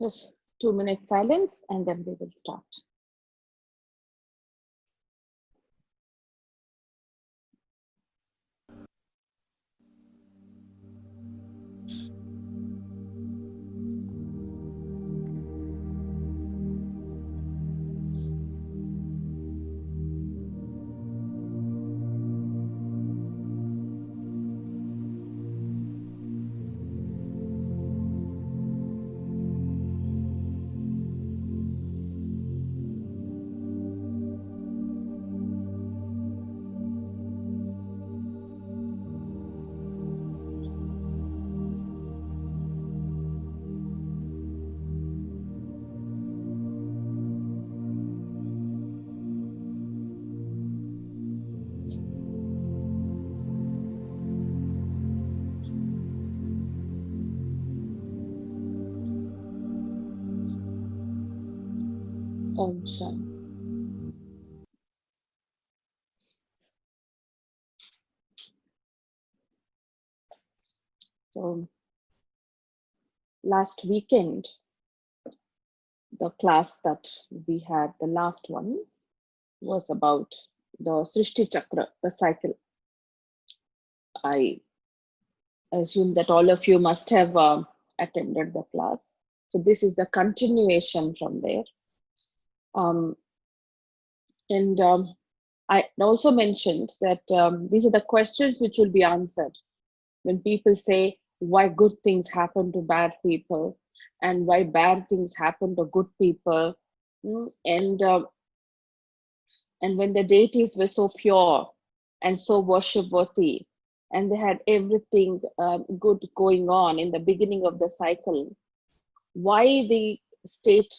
Just 2 minutes silence and then we will start. Om Shanti. So last weekend, the class that we had, the last one, was about the Srishti Chakra, the cycle. I assume that all of you must have attended the class. So this is the continuation from there. Um, and I also mentioned that these are the questions which will be answered when people say why good things happen to bad people and why bad things happen to good people. And when the deities were so pure and so worship-worthy, and they had everything good going on in the beginning of the cycle, why the state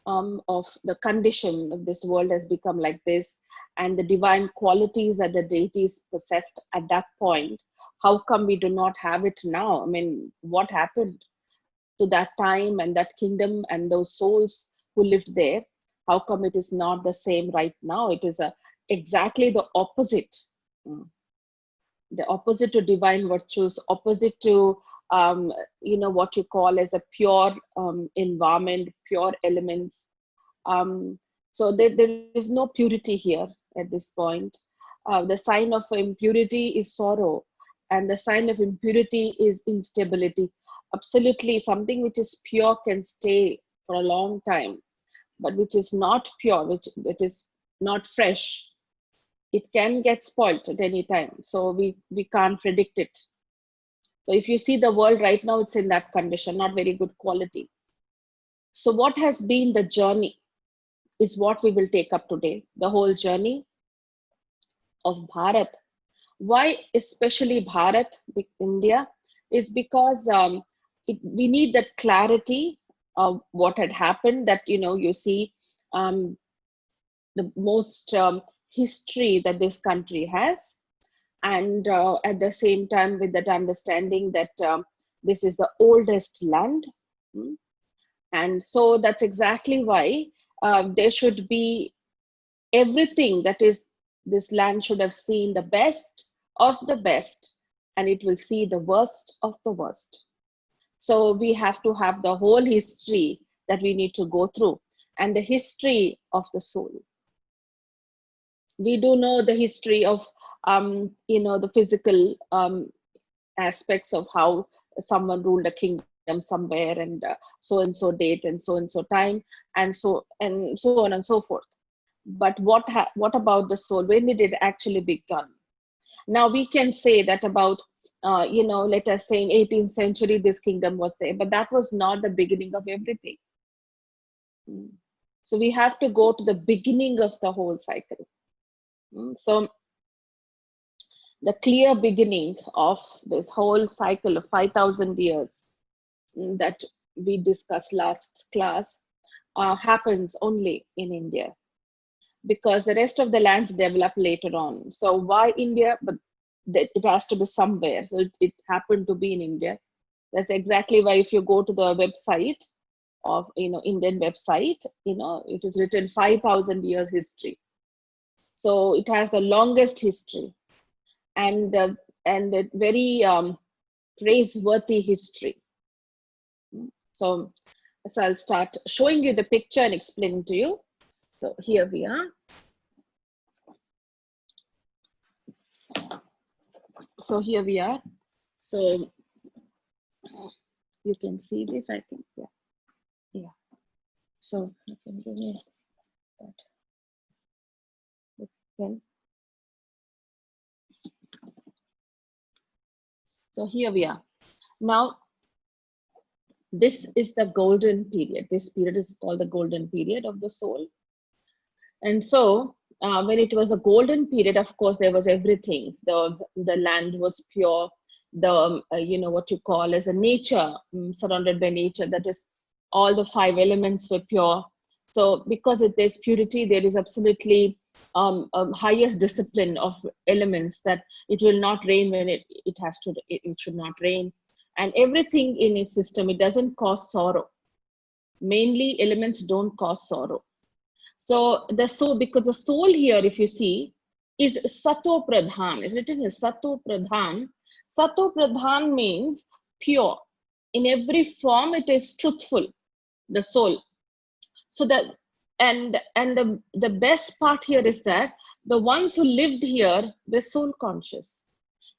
of the condition of this world has become like this, and the divine qualities that the deities possessed at that point, how come we do not have it now? I mean, what happened to that time and that kingdom and those souls who lived there? How come it is not the same right now? It is exactly the opposite. Mm. The opposite to divine virtues, opposite to what you call as a pure environment, pure elements. um, so there is no purity here at this point. The sign of impurity is sorrow, and the sign of impurity is instability. Absolutely, something which is pure can stay for a long time, but which is not pure, which is not fresh, it can get spoiled at any time. So we can't predict it. So if you see the world right now, it's in that condition, not very good quality. So what has been the journey is what we will take up today. The whole journey of Bharat. Why especially Bharat, India, is because we need that clarity of what had happened. That you see um, the most history that this country has, and at the same time with that understanding that this is the oldest land. mm, and so that's exactly why there should be everything that is, this land should have seen the best of the best, and it will see the worst of the worst. So we have to have the whole history that we need to go through, and the history of the soul. We do know the history of the physical aspects of how someone ruled a kingdom somewhere, and so and so date and so time, and so on and so forth. But what about the soul? When did it actually begun? Now we can say that about let us say in 18th century this kingdom was there, but that was not the beginning of everything. Mm. So we have to go to the beginning of the whole cycle. So the clear beginning of this whole cycle of 5,000 years that we discussed last class happens only in India, because the rest of the lands develop later on. So why India? But it has to be somewhere. So it happened to be in India. That's exactly why if you go to the website of Indian website, it is written 5,000 years history. So it has the longest history, and a very praiseworthy history. So So I'll start showing you the picture and explaining to you. So here we are. So here we are. So you can see this, I think. Yeah. Yeah. So you can give me that. Pen. So here we are. Now, this is the golden period. This period is called the golden period of the soul. And so when it was a golden period, of course, there was everything. The land was pure. The, you know, what you call as a nature, surrounded by nature, that is, all the five elements were pure. So because there's purity, there is absolutely highest discipline of elements, that it will not rain when it has to, it should not rain. And everything in its system, it doesn't cause sorrow. Mainly elements don't cause sorrow. So the soul, because the soul here, if you see, is Sato Pradhan. It's written as Sato Pradhan. Sato Pradhan means pure. In every form, it is truthful, the soul. So that, and the best part here is that the ones who lived here were soul conscious.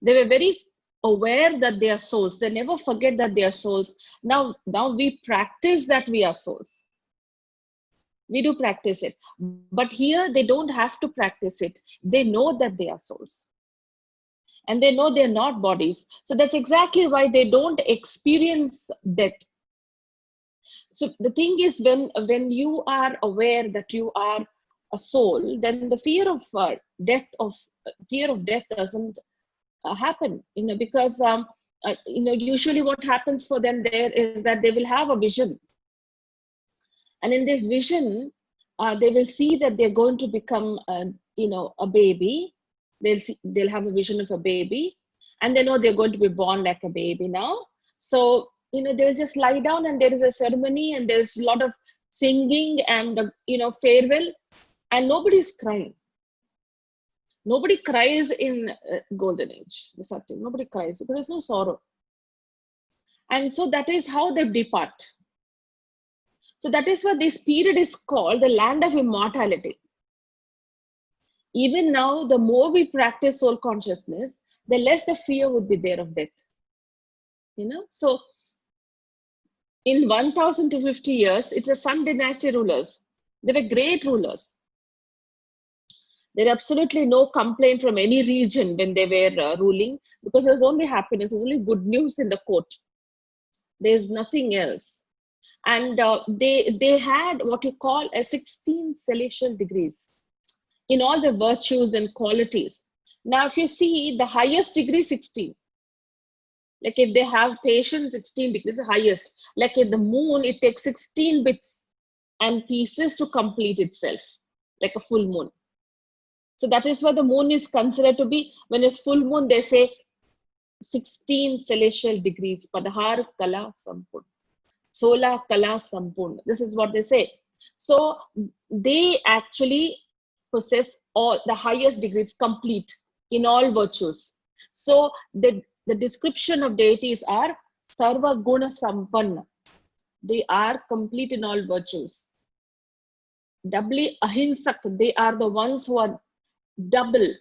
They were very aware that they are souls. They never forget that they are souls. Now we practice that we are souls. We do practice it, but here they don't have to practice it. They know that they are souls, and they know they're not bodies. So that's exactly why they don't experience death. So the thing is, when you are aware that you are a soul, then the fear of death doesn't happen, you know, because you know, usually what happens for them there is that they will have a vision, and in this vision they will see that they're going to become you know, a baby. They'll have a vision of a baby, and they know they're going to be born like a baby now. So you know, they'll just lie down, and there is a ceremony, and there's a lot of singing and you know, farewell, and nobody's crying. Nobody cries in golden age, nobody cries, because there's no sorrow. And so that is how they depart. So that is why this period is called the land of immortality. Even now, the more we practice soul consciousness, the less the fear would be there of death. You know, so in 1,050 years, it's the Sun Dynasty rulers. They were great rulers. There absolutely no complaint from any region when they were ruling, because there was only happiness, there was only good news in the court. There's nothing else. And they had what you call a 16 celestial degrees in all the virtues and qualities. Now, if you see the highest degree, 16. Like if they have patience, 16 degrees, the highest. Like in the moon, it takes 16 bits and pieces to complete itself, like a full moon. So that is why the moon is considered to be, when it's full moon, they say 16 celestial degrees. Padhar Kala Sampurna. Sola Kala Sampurna. This is what they say. So they actually possess all the highest degrees, complete in all virtues. So the description of deities are Sarva Guna Sampanna. They are complete in all virtues. Doubly Ahimsak, they are the ones who are double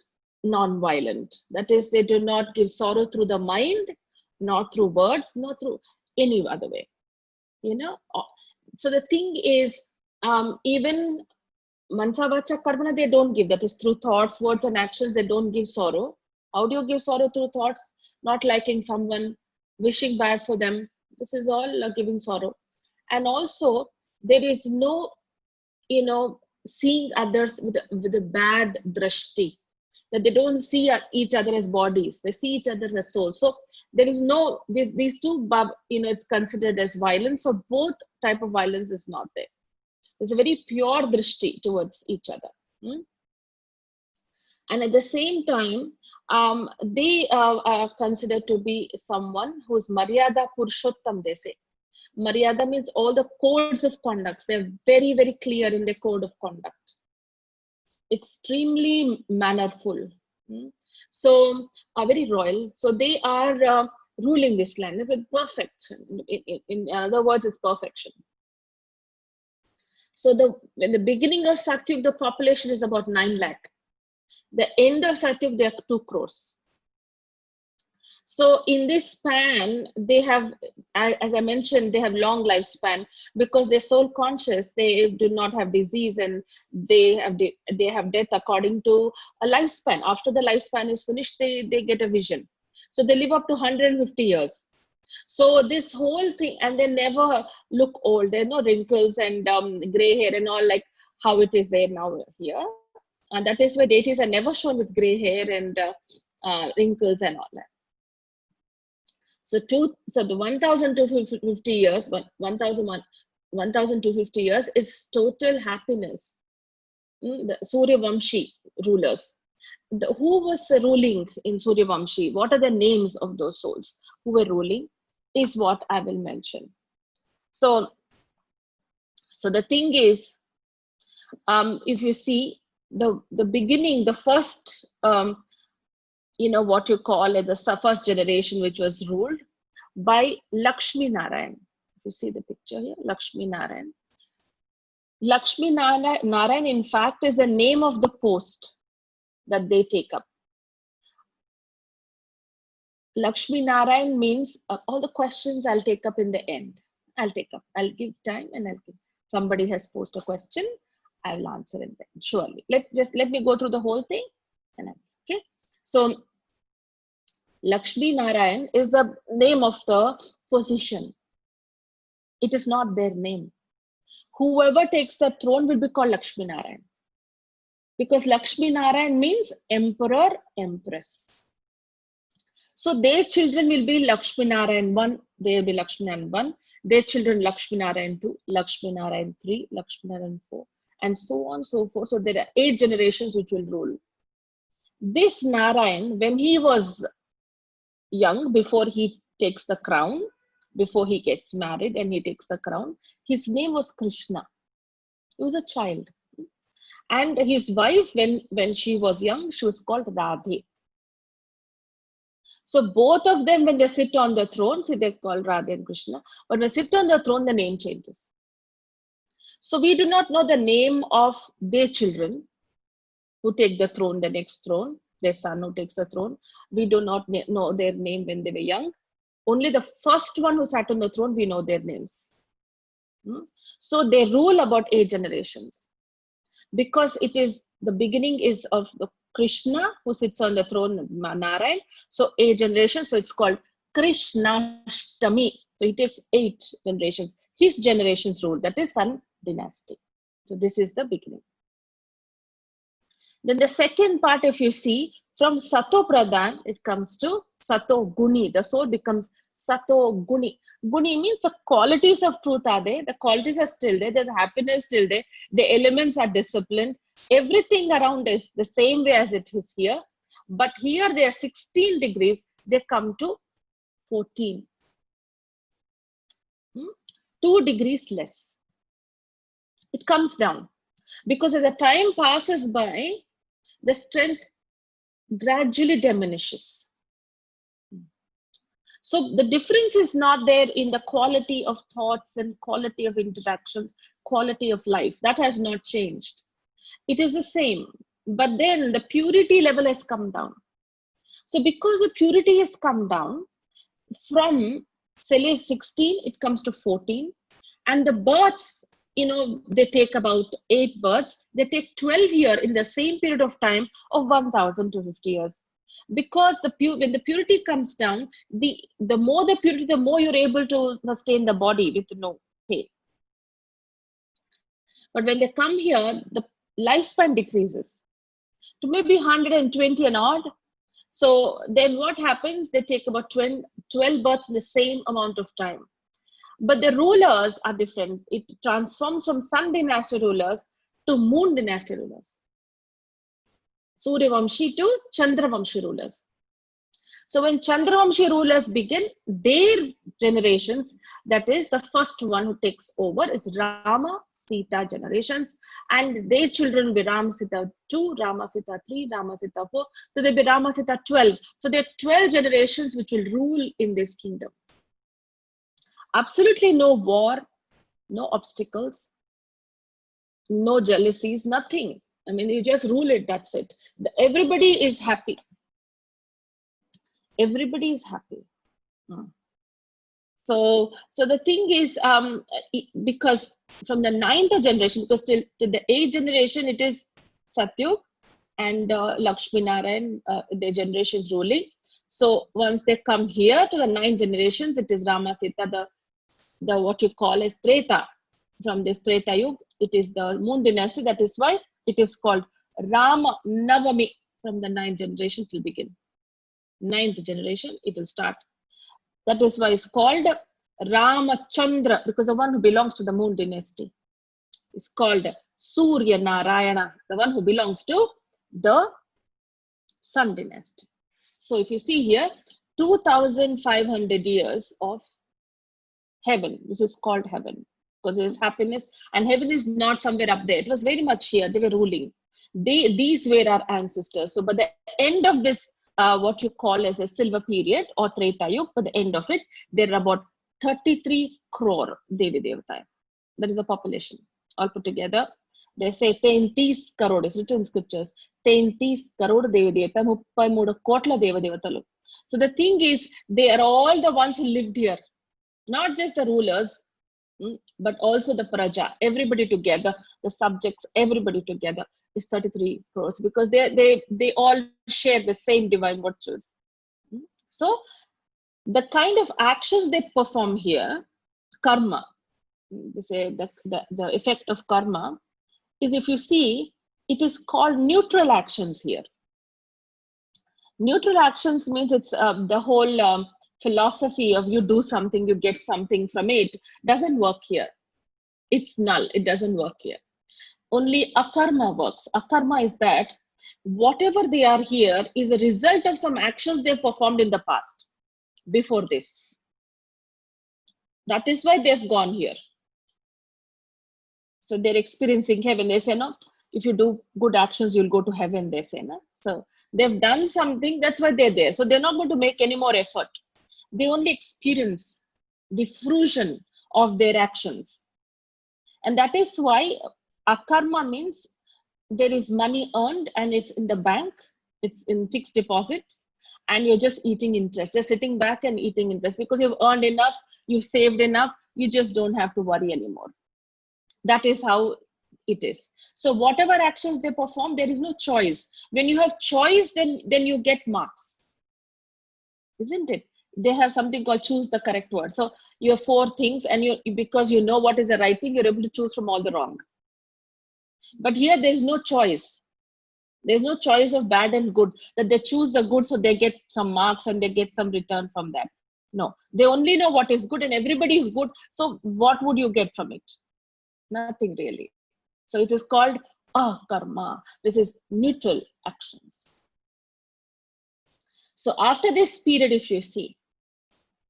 non-violent. That is, they do not give sorrow through the mind, not through words, not through any other way. You know, so the thing is, even Mansa Vacha Karmana, they don't give. That is through thoughts, words, and actions, they don't give sorrow. How do you give sorrow? Through thoughts, not liking someone, wishing bad for them. This is all giving sorrow. And also, there is no, you know, seeing others with a bad drashti, that they don't see each other as bodies, they see each other as souls. So there is no, these two, you know, it's considered as violence. So both type of violence is not there. There's a very pure drishti towards each other. And at the same time, they are considered to be someone who's Maryada Purushottam, they say. Maryada means all the codes of conduct. They're very, very clear in their code of conduct. Extremely mannerful. So very royal. So they are ruling this land. It's a perfect. In other words, it's perfection. So in the beginning of Satyug, the population is about 9 lakh. The end of Satyug, there are 2 crores. So in this span, they have, as I mentioned, they have long lifespan because they're soul conscious. They do not have disease, and they have death according to a lifespan. After the lifespan is finished, they get a vision. So they live up to 150 years. So this whole thing, and they never look old. There are no wrinkles and gray hair and all like how it is there now here. And that is why deities are never shown with gray hair and wrinkles and all that. So the 1,250 years, 1,250 years is total happiness. The Surya Vamshi rulers. Who was ruling in Surya Vamshi? What are the names of those souls who were ruling is what I will mention. So the thing is, if you see the beginning, the first, what you call as the first generation, which was ruled by Lakshmi Narayan. You see the picture here, Lakshmi Narayan. Lakshmi Narayan, in fact, is the name of the post that they take up. Lakshmi Narayan means all the questions I'll take up in the end. I'll give time, and somebody has posed a question, I will answer it then, surely. Let me go through the whole thing. Okay. So Lakshmi Narayan is the name of the position. It is not their name. Whoever takes the throne will be called Lakshmi Narayan. Because Lakshmi Narayan means emperor, empress. So their children will be Lakshmi Narayan 1, they will be Lakshmi Narayan 1, their children Lakshmi Narayan 2, Lakshmi Narayan 3, Lakshmi Narayan 4, and so on, so forth. So there are 8 generations which will rule. This Narayan, when he was young, before he takes the crown, before he gets married and he takes the crown, his name was Krishna. He was a child. And his wife, when she was young, she was called Radhe. So both of them, when they sit on the throne, see, they're called Radha and Krishna. But when they sit on the throne, the name changes. So we do not know the name of their children who take the throne, the next throne, their son who takes the throne. We do not know their name when they were young. Only the first one who sat on the throne, we know their names. So they rule about 8 generations. Because it is the beginning is of the Krishna who sits on the throne, Narayan. So 8 generations. So it's called Krishnashtami. So he takes 8 generations. His generations rule. That is Sun dynasty. So this is the beginning. Then the second part, if you see, from Sato Pradhan, it comes to Sato Guni. The soul becomes Sato Guni. Guni means the qualities of truth are there. The qualities are still there. There's happiness still there. The elements are disciplined. Everything around is the same way as it is here. But here they are 16 degrees. They come to 14. 2 degrees less. It comes down. Because as the time passes by, the strength gradually diminishes. So the difference is not there in the quality of thoughts and quality of interactions, quality of life. That has not changed. It is the same, but then the purity level has come down. So because the purity has come down, from Celeste 16, it comes to 14, and the births, they take about 8 births. They take 12 here in the same period of time of 1,250 years. Because when the purity comes down, the more the purity, the more you're able to sustain the body with no pain. But when they come here, the lifespan decreases to maybe 120 and odd. So then what happens? They take about 12 births in the same amount of time. But the rulers are different. It transforms from Sun dynasty rulers to Moon dynasty rulers. Surya Vamshi to Chandra Vamshi rulers. So when Chandra Vamshi rulers begin, their generations, that is the first one who takes over is Rama, Sita generations, and their children will be Rama, Sita 2, Rama, Sita 3, Rama, Sita 4. So they'll be Rama, Sita 12. So there are 12 generations which will rule in this kingdom. Absolutely no war, no obstacles. no jealousies, nothing. I mean, you just rule it, that's it. Everybody is happy. Everybody is happy. So the thing is, because from the 9th generation, because till the 8th generation, it is Satyug and Lakshmi Narayan, their generations ruling. So once they come here to the 9th generations, it is Rama, Sita, the what you call as Treta. From this Treta Yuga, it is the Moon dynasty. That is why it is called Rama Navami. From the 9th generation it will begin. 9th generation, it will start. That is why it's called Ramachandra, because the one who belongs to the Moon dynasty is called Surya Narayana, the one who belongs to the Sun dynasty. So if you see here, 2,500 years of heaven. This is called heaven because there's happiness, and heaven is not somewhere up there. It was very much here. They were ruling. These were our ancestors. So, by the end of this, what you call as a silver period or Treta Yuga, by the end of it, there are about 33 crore Devi Devata. That is the population all put together. They say 33 crore. It's written in scriptures. 33 crore Devi Devata, 33 kotla Deva Devatalu. So the thing is, they are all the ones who lived here. Not just the rulers, but also the praja, everybody together, the subjects, everybody together is 33 crores because they all share the same divine virtues. So the kind of actions they perform here, karma, they say the effect of karma is, if you see, it is called neutral actions here. Neutral actions means it's the whole philosophy of you do something, you get something from it, doesn't work here. It's null. It doesn't work here. Only akarma works. Akarma is that whatever they are here is a result of some actions they performed in the past, before this. That is why they've gone here. So they're experiencing heaven. They say, no, if you do good actions, you'll go to heaven, they say. No? So they've done something, that's why they're there. So they're not going to make any more effort. They only experience the fruition of their actions. And that is why akarma means there is money earned and it's in the bank, it's in fixed deposits, and you're just eating interest, just sitting back and eating interest because you've earned enough, you've saved enough, you just don't have to worry anymore. That is how it is. So whatever actions they perform, there is no choice. When you have choice, then you get marks, isn't it? They have something called choose the correct word. So you have 4 things, and because you know what is the right thing, you're able to choose from all the wrong. But here there's no choice. There's no choice of bad and good, that they choose the good so they get some marks and they get some return from that. No, they only know what is good and everybody is good. So what would you get from it? Nothing really. So it is called karma. This is neutral actions. So after this period, if you see,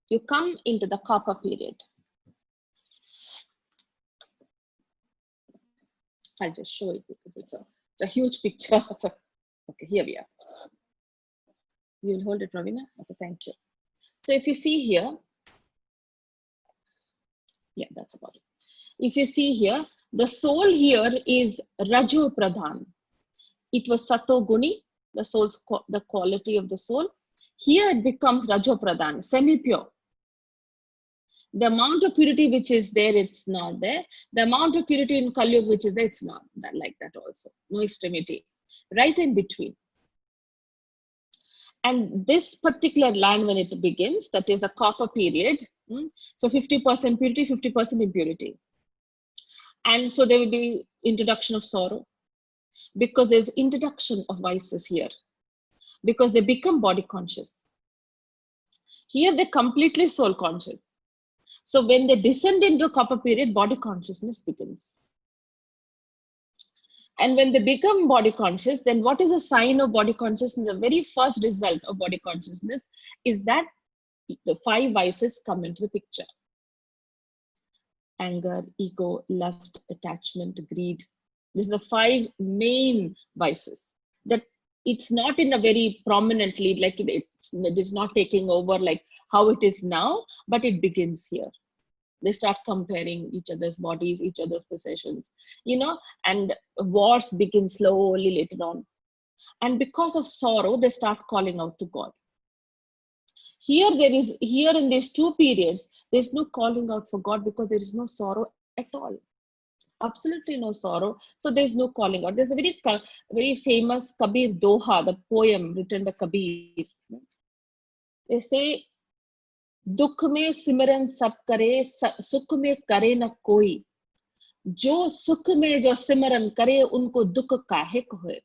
you come into the Kapha period. I'll just show it because it's a huge picture. Okay, here we are. You will hold it, Ravina? Okay, thank you. So if you see here, yeah, that's about it. If you see here, the soul here is Raju Pradhan. It was Sato Guni, the soul's the quality of the soul. Here it becomes Rajo Pradhan, semi-pure. The amount of purity which is there, it's not there. The amount of purity in Kali Yuga which is there, it's not that, like that also. No extremity, right in between. And this particular line, when it begins, that is the Kapha period. So 50% purity, 50% impurity. And so there will be introduction of sorrow, because there's introduction of vices here, because they become body conscious. Here they're completely soul conscious. So when they descend into Kapha period, body consciousness begins. And when they become body conscious, then what is a sign of body consciousness? The very first result of body consciousness is that the 5 vices come into the picture. Anger, ego, lust, attachment, greed. These are the 5 main vices. That it's not in a very prominently, like it is not taking over like how it is now, but it begins here. They start comparing each other's bodies, each other's possessions, and wars begin slowly later on. And because of sorrow, they start calling out to God. Here in these two periods, there's no calling out for God because there is no sorrow at all. Absolutely no sorrow. So there's no calling out. There's a very famous Kabir Doha, the poem written by Kabir. They say, दुख में सिमरन सब करे, सुख में करे न कोई, जो सुख में जो सिमरन करे, उनको दुख काहे को होए.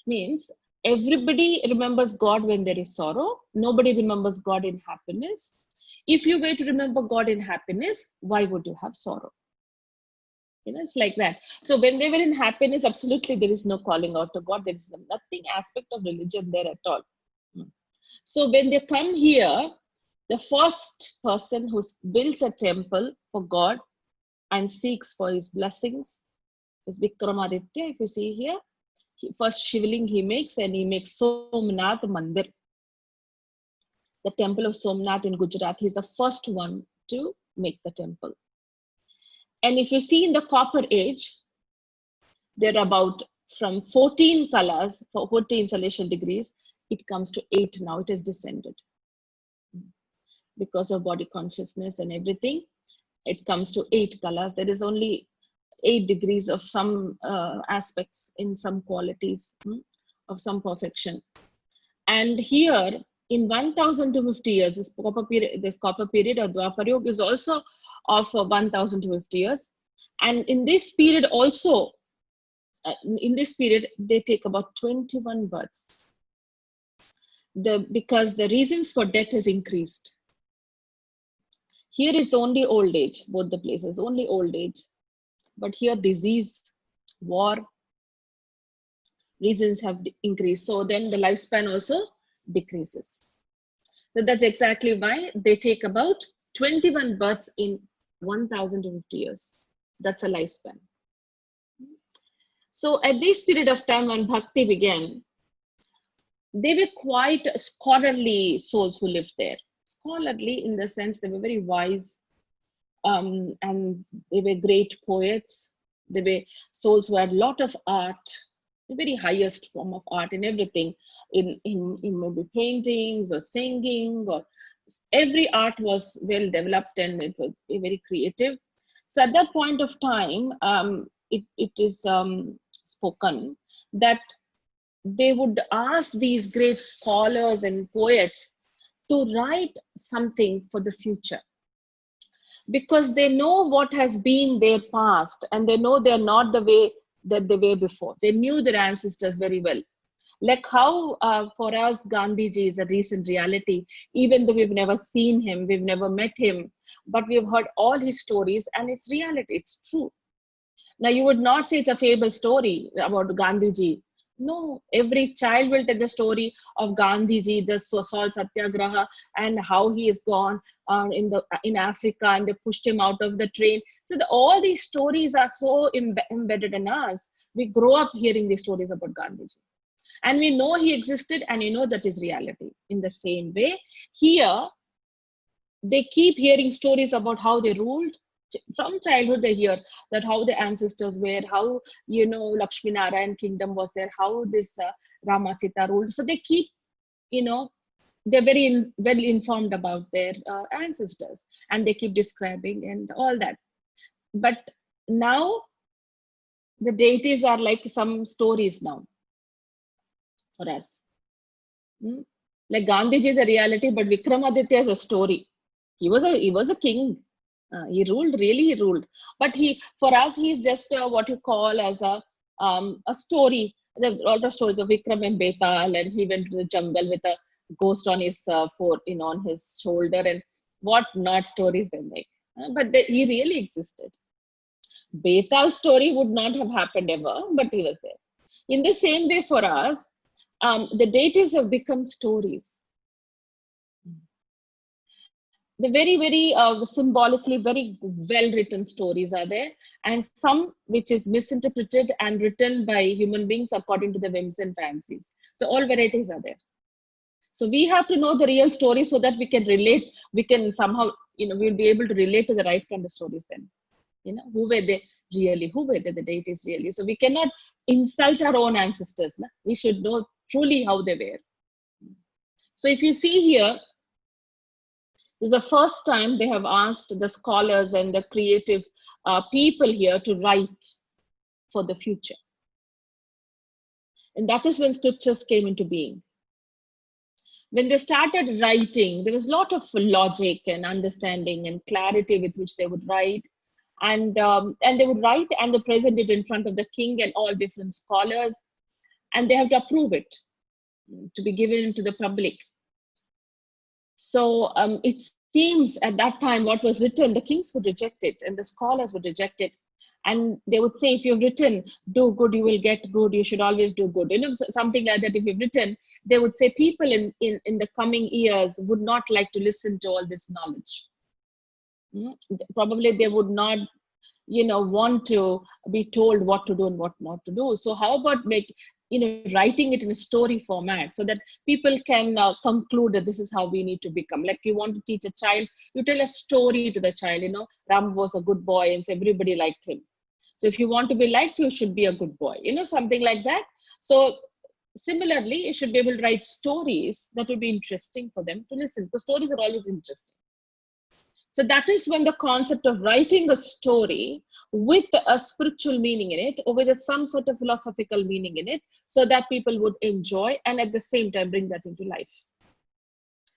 Means everybody remembers God when there is sorrow. Nobody remembers God in happiness. If you were to remember God in happiness, why would you have sorrow? It's like that. So when they were in happiness, absolutely there is no calling out to God. There is nothing aspect of religion there at all. So when they come here, the first person who builds a temple for God and seeks for his blessings is Vikramaditya. If you see here, first Shivling he makes, and he makes Somnath Mandir. The temple of Somnath in Gujarat. He's the first one to make the temple. And if you see in the Copper Age, there are about from 14 colors, 14 celestial degrees, it comes to 8 now. It has descended. Because of body consciousness and everything, it comes to 8 colors. There is only 8 degrees of some aspects in some qualities of some perfection. And here in 1050 years, this copper period or Dwapar Yuga is also of 1050 years. And in this period also, they take about 21 births. Because the reasons for death has increased. Here it's only old age, both the places, only old age. But here disease, war, reasons have increased. So then the lifespan also decreases. So that's exactly why they take about 21 births in 1050 years. That's a lifespan. So at this period of time when Bhakti began, they were quite scholarly souls who lived there. Scholarly in the sense they were very wise, and they were great poets. They were souls who had a lot of art, the very highest form of art in everything, in maybe paintings or singing, or every art was well developed and it was very creative. So at that point of time, it is spoken that they would ask these great scholars and poets to write something for the future, because they know what has been their past and they know they're not the way that they were before. They knew their ancestors very well. Like how for us Gandhiji is a recent reality, even though we've never seen him, we've never met him, but we've heard all his stories and it's reality, it's true. Now you would not say it's a fable story about Gandhiji. No, every child will tell the story of Gandhiji, the salt satyagraha, and how he is gone in Africa, and they pushed him out of the train. So all these stories are so embedded in us. We grow up hearing these stories about Gandhiji, and we know he existed, and we know that is reality. In the same way, here they keep hearing stories about how they ruled. From childhood they hear that how the ancestors were, how Lakshmi Narayan kingdom was there, how this Rama Sita ruled. So they keep, they're very well informed about their ancestors, and they keep describing and all that. But now the deities are like some stories now for us. Like Gandhiji is a reality, but Vikramaditya is a story. He was a king. He ruled. But for us, he's just what you call as a story. There are a lot of stories of Vikram and Betal, and he went to the jungle with a ghost on his on his shoulder, and what not stories they make. But he really existed. Betal's story would not have happened ever, but he was there. In the same way, for us, the deities have become stories. The very, very symbolically, very well-written stories are there, and some which is misinterpreted and written by human beings according to the whims and fancies. So all varieties are there. So we have to know the real story so that we can relate, we can somehow we'll be able to relate to the right kind of stories then. Who were they really? Who were the deities really? So we cannot insult our own ancestors. Na? We should know truly how they were. So if you see here, this is the first time they have asked the scholars and the creative people here to write for the future. And that is when scriptures came into being. When they started writing, there was a lot of logic and understanding and clarity with which they would write. And they would write and they present it in front of the king and all different scholars. And they have to approve it to be given to the public. So it seems at that time what was written, the kings would reject it and the scholars would reject it. And they would say, if you've written, do good, you will get good. You should always do good. Something like that. If you've written, they would say people in the coming years would not like to listen to all this knowledge. Probably they would not, want to be told what to do and what not to do. So how about writing it in a story format so that people can conclude that this is how we need to become. Like you want to teach a child, you tell a story to the child, Ram was a good boy and so everybody liked him. So if you want to be liked, you should be a good boy, something like that. So similarly, you should be able to write stories that will be interesting for them to listen, because stories are always interesting. So that is when the concept of writing a story with a spiritual meaning in it, or with some sort of philosophical meaning in it, so that people would enjoy and at the same time bring that into life.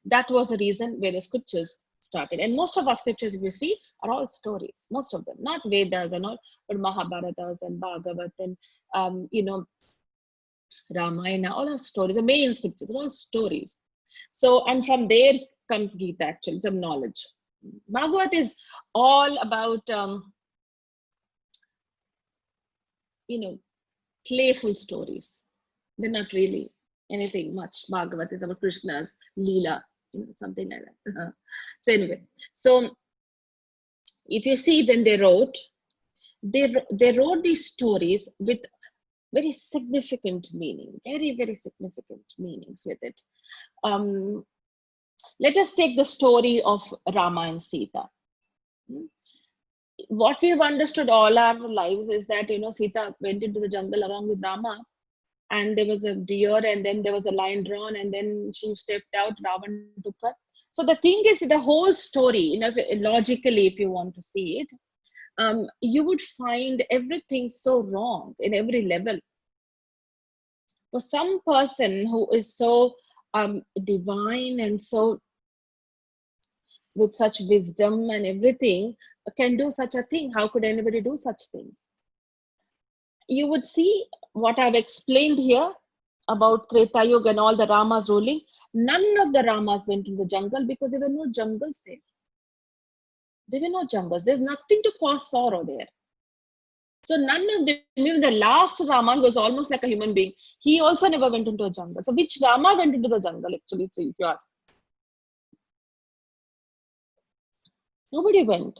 That was the reason where the scriptures started. And most of our scriptures, if you see, are all stories. Most of them, not Vedas and all, but Mahabharatas and Bhagavat and, Ramayana, all are stories. The main scriptures are all stories. So, and from there comes Gita, actually, some knowledge. Bhagavat is all about, playful stories. They're not really anything much. Bhagavat is about Krishna's Leela, something like that. So anyway, so if you see when they wrote these stories with very significant meaning, very, very significant meanings with it. Let us take the story of Rama and Sita. What we have understood all our lives is that, Sita went into the jungle along with Rama, and there was a deer, and then there was a lion drawn, and then she stepped out, Ravan took her. So the thing is, the whole story, logically, if you want to see it, you would find everything so wrong in every level. For some person who is so divine and so with such wisdom and everything can do such a thing, how could anybody do such things? You would see what I've explained here about Treta Yuga and all the Ramas ruling. None of the Ramas went in the jungle because there were no jungles there. There were no jungles. There's nothing to cause sorrow there. So none of them, even the last Rama was almost like a human being. He also never went into a jungle. So which Rama went into the jungle actually, so if you ask? Nobody went.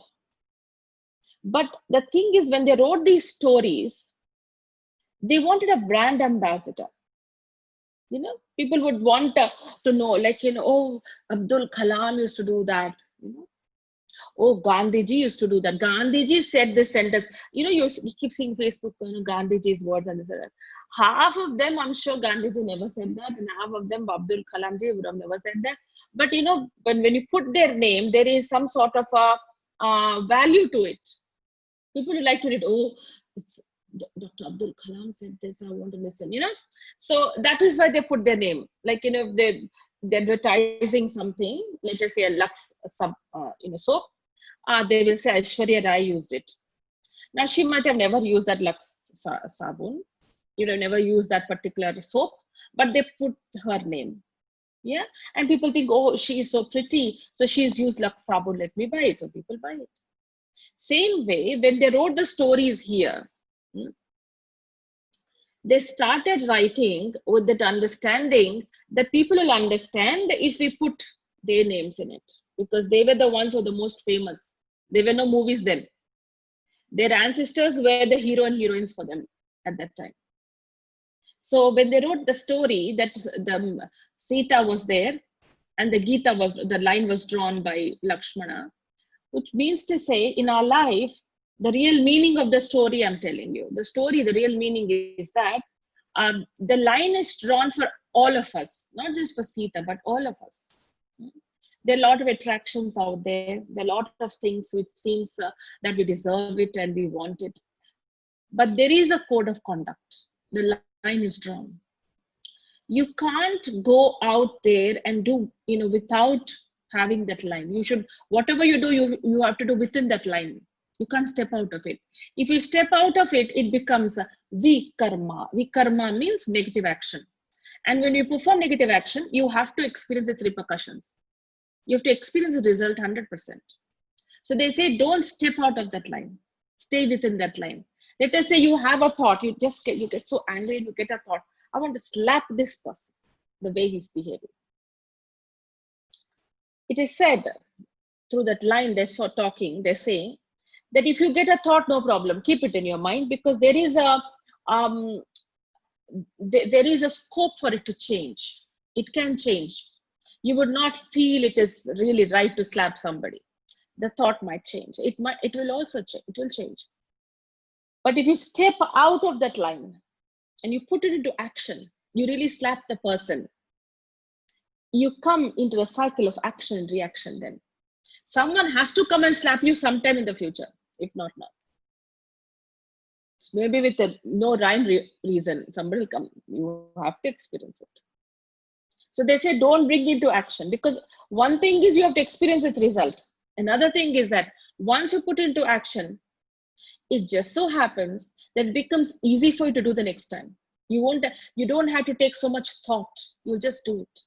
But the thing is, when they wrote these stories, they wanted a brand ambassador. People would want to know, like, oh, Abdul Kalam used to do that. Oh, Gandhiji used to do that. Gandhiji said this sentence. You keep seeing Facebook, Gandhiji's words and this and that. Half of them, I'm sure Gandhiji never said that, and half of them, Abdul Kalamji would have never said that. But when you put their name, there is some sort of a value to it. People would like to read, oh, it's Dr. Abdul Kalam said this, I want to listen, So that is why they put their name. Like, if they're advertising something, let us say a Lux soap, they will say Aishwarya Rai used it. Now, she might have never used that Lux sabun, never used that particular soap, but they put her name. Yeah. And people think, oh, she is so pretty, so she's used Lux sabun, let me buy it. So people buy it. Same way, when they wrote the stories here, they started writing with that understanding that people will understand if we put their names in it, because they were the ones who were the most famous. There were no movies then. Their ancestors were the hero and heroines for them at that time. So when they wrote the story that the Sita was there and the line was drawn by Lakshmana, which means to say in our life, the real meaning of the story I'm telling you, the story, the real meaning is that the line is drawn for all of us, not just for Sita, but all of us. There are a lot of attractions out there. There are a lot of things which seems that we deserve it and we want it. But there is a code of conduct. The line is drawn. You can't go out there and do, without having that line. You should, whatever you do, you have to do within that line. You can't step out of it. If you step out of it, it becomes vikarma. Vikarma means negative action. And when you perform negative action, you have to experience its repercussions. You have to experience the result 100%. So they say, don't step out of that line. Stay within that line. Let us say you have a thought. You get so angry and you get a thought. I want to slap this person, the way he's behaving. It is said through that line they're talking, they say that if you get a thought, no problem, keep it in your mind, because there is a scope for it to change. It can change. You would not feel it is really right to slap somebody. The thought might change. It will also change. It will change. But if you step out of that line and you put it into action, you really slap the person, you come into a cycle of action and reaction. Then someone has to come and slap you sometime in the future, if not now. Maybe with no rhyme reason, somebody will come. You have to experience it. So they say, don't bring it into action, because one thing is you have to experience its result. Another thing is that once you put it into action, it just so happens that it becomes easy for you to do the next time. You don't have to take so much thought. You'll just do it.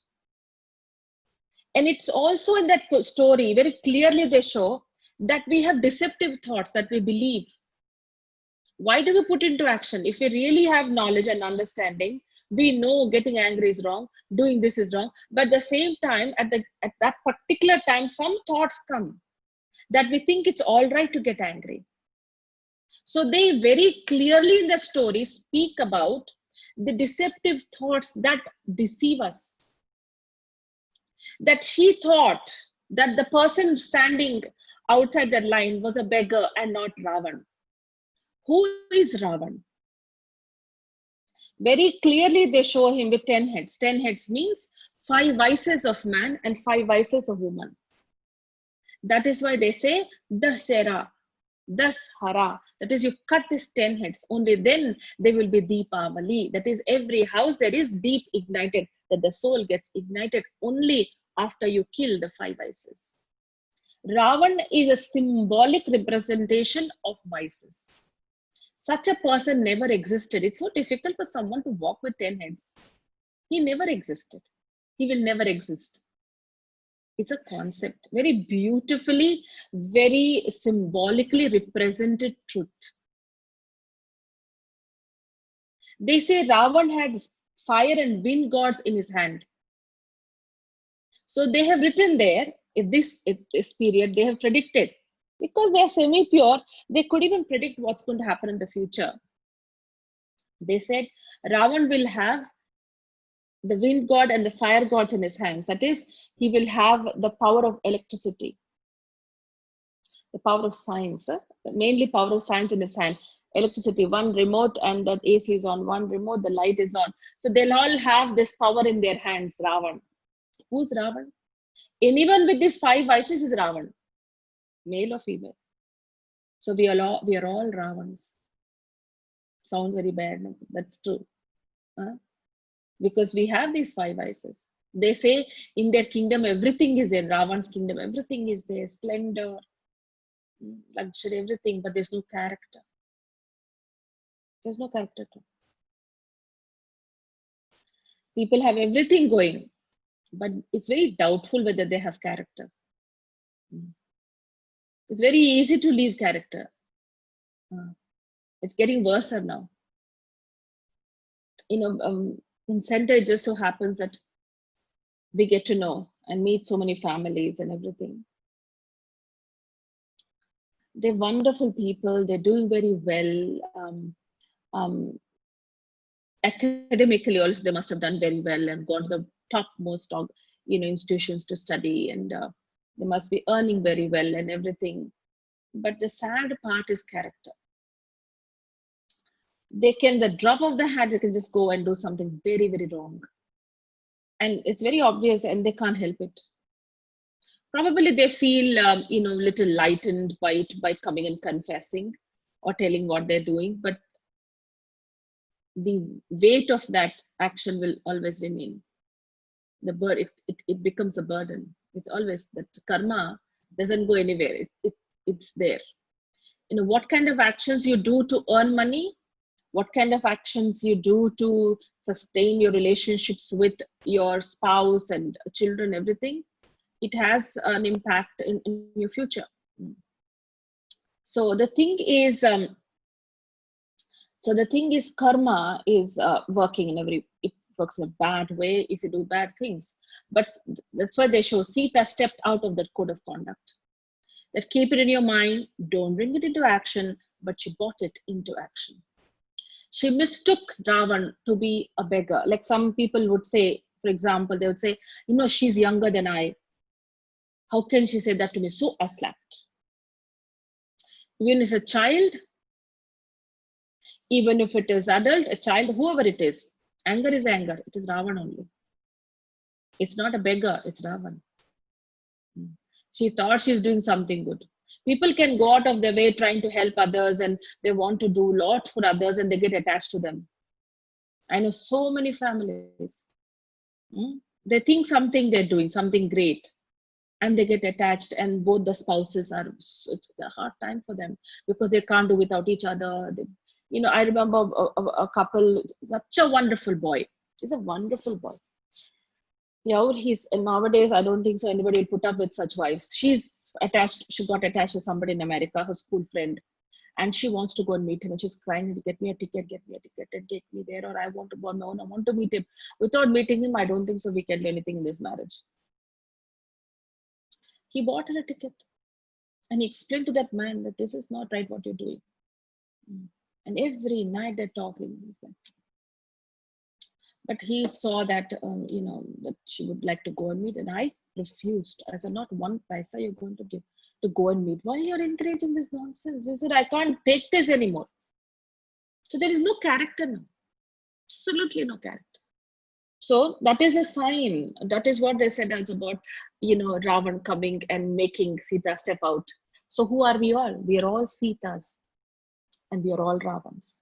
And it's also in that story, very clearly they show that we have deceptive thoughts that we believe. Why do we put into action? If we really have knowledge and understanding, we know getting angry is wrong, doing this is wrong. But at the same time, at that particular time, some thoughts come that we think it's all right to get angry. So they very clearly in the story speak about the deceptive thoughts that deceive us. That she thought that the person standing outside that line was a beggar and not Ravan. Who is Ravan? Very clearly they show him with 10 heads. 10 heads means 5 vices of man and 5 vices of woman. That is why they say Dasera, Dashara. That is, you cut these 10 heads. Only then they will be Deepavali. That is, every house there is deep ignited, that the soul gets ignited only after you kill the 5 vices. Ravan is a symbolic representation of vices. Such a person never existed. It's so difficult for someone to walk with 10 heads. He never existed. He will never exist. It's a concept, very beautifully, very symbolically represented truth. They say Ravan had fire and wind gods in his hand. So they have written there, in this period, they have predicted, because they are semi-pure, they could even predict what's going to happen in the future. They said Ravan will have the wind god and the fire gods in his hands. That is, he will have the power of electricity, the power of science, mainly power of science in his hand. Electricity, one remote and that AC is on, one remote, the light is on. So they'll all have this power in their hands, Ravan. Who's Ravan? Anyone with these 5 vices is Ravan, male or female. So we are all Ravans. Sounds very bad, no? That's true. Because we have these 5 vices. They say in their kingdom, everything is there. Ravan's kingdom, everything is there. Splendor, luxury, everything, but there's no character. There's no character. People have everything going, but it's very doubtful whether they have character. It's very easy to leave character. It's getting worse now. In center, it just so happens that we get to know and meet so many families and everything. They're wonderful people. They're doing very well. Academically also, they must have done very well and gone to the topmost institutions to study, and They must be earning very well and everything. But the sad part is character. They can, the drop of the hat, they can just go and do something very, very wrong. And it's very obvious and they can't help it. Probably they feel, little lightened by it, by coming and confessing or telling what they're doing. But the weight of that action will always remain. It becomes a burden. It's always that karma doesn't go anywhere. It's there. What kind of actions you do to earn money, what kind of actions you do to sustain your relationships with your spouse and children, everything, it has an impact in your future. So the thing is, karma is working it works in a bad way if you do bad things. But that's why they show Sita stepped out of that code of conduct. That keep it in your mind, don't bring it into action, but she brought it into action. She mistook Ravan to be a beggar. Like some people would say, for example, they would say, she's younger than I. How can she say that to me? So I slapped. Even as a child, even if it is adult, a child, whoever it is, anger is anger. It is Ravan only. It's not a beggar, it's Ravan. She thought she's doing something good. People can go out of their way trying to help others and they want to do a lot for others and they get attached to them. I know so many families. They think something they're doing, something great, and they get attached, and both the spouses are, it's a hard time for them because they can't do without each other. I remember a couple, such a wonderful boy. He's a wonderful boy. Yeah, nowadays, I don't think so anybody will put up with such wives. She got attached to somebody in America, her school friend, and she wants to go and meet him, and she's crying, get me a ticket, and take me there, or I want to go, no, I want to meet him. Without meeting him, I don't think so we can do anything in this marriage. He bought her a ticket, and he explained to that man that this is not right what you're doing. And every night they're talking. But he saw that, that she would like to go and meet, and I refused. I said, not one paisa you're going to give to go and meet. Why you're encouraging this nonsense? He said, I can't take this anymore. So there is no character now. Absolutely no character. So that is a sign. That is what they said. It's about, Ravan coming and making Sita step out. So who are we all? We are all Sitas, and we are all Ravans.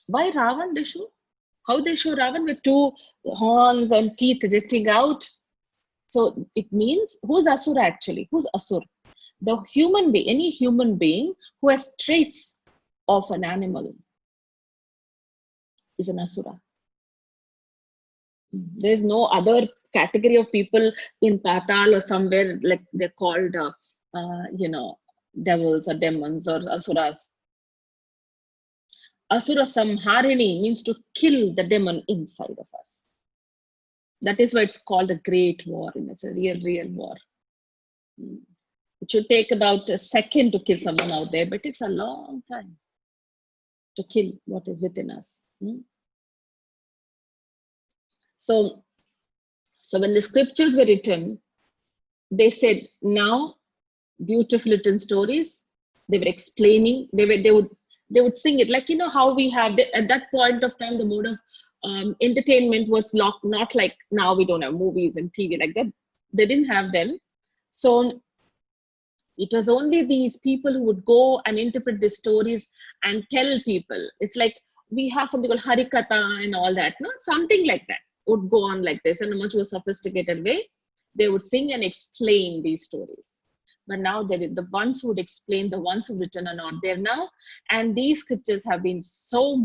Why Ravan they show? How they show Ravan with two horns and teeth jutting out? So it means, who's Asura actually? Who's Asur? The human being, any human being who has traits of an animal is an Asura. There's no other category of people in Patal or somewhere like they're called, devils or demons or Asuras. Asura Samharini means to kill the demon inside of us. That is why it's called the Great War, and it's a real war. It should take about a second to kill someone out there, but it's a long time to kill what is within us. So when the scriptures were written, they said, now beautiful written stories. They were explaining. They would sing it like, how we have at that point of time, the mode of entertainment was not like now. We don't have movies and TV like that. They didn't have them. So it was only these people who would go and interpret the stories and tell people. It's like we have something called Harikatha and all that. No, something like that would go on like this in a much more sophisticated way. They would sing and explain these stories. But now the ones who would explain, the ones who've written are not there now. And these scriptures have been so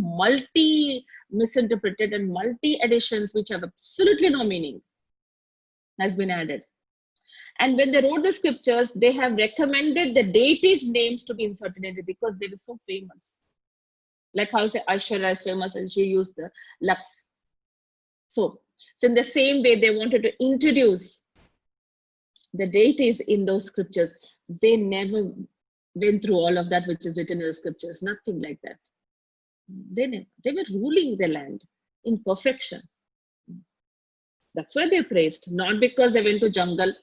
misinterpreted and multi-editions, which have absolutely no meaning, has been added. And when they wrote the scriptures, they have recommended the deities' names to be inserted in it because they were so famous. Like how say Aishwarya is famous and she used the Lux. So in the same way, they wanted to introduce the deities in those scriptures. They never went through all of that which is written in the scriptures, nothing like that. They were ruling the land in perfection. That's why they're praised, not because they went to jungle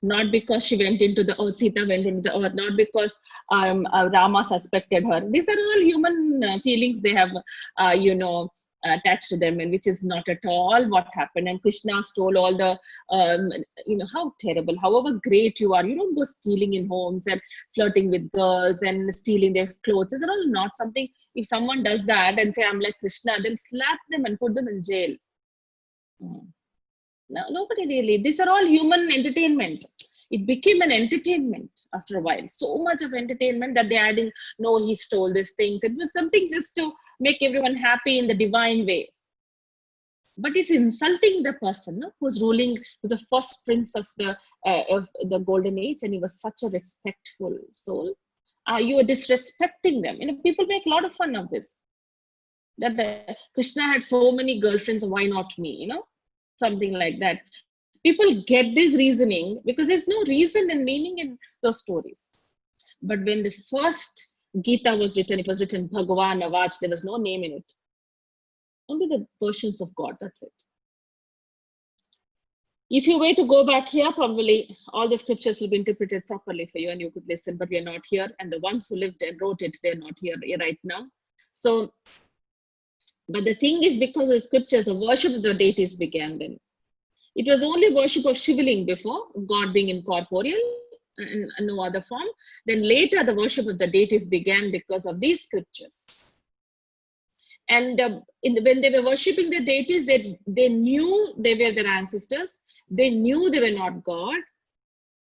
not because she went into the earth, Sita went into the earth, not because Rama suspected her. These are all human feelings they have, attached to them, and which is not at all what happened. And Krishna stole all the, how terrible, however great you are, you don't go stealing in homes and flirting with girls and stealing their clothes. These are all not something. If someone does that and say, I'm like Krishna, then slap them and put them in jail. No, nobody really. These are all human entertainment. It became an entertainment after a while. So much of entertainment that they adding, no, he stole these things. It was something just to make everyone happy in the divine way. But it's insulting the person, no, who's ruling, who's the first prince of the golden age, and he was such a respectful soul. You are disrespecting them. People make a lot of fun of this. That Krishna had so many girlfriends, why not me? Something like that. People get this reasoning because there's no reason and meaning in those stories. But when the first Gita was written, it was written Bhagavan Avaj, there was no name in it. Only the versions of God, that's it. If you were to go back here, probably all the scriptures will be interpreted properly for you and you could listen, but we are not here. And the ones who lived and wrote it, they're not here right now. So, but the thing is, because of the scriptures, the worship of the deities began then. It was only worship of Shivaling before, God being incorporeal and no other form. Then later, the worship of the deities began because of these scriptures. And when they were worshipping the deities, they knew they were their ancestors. They knew they were not God.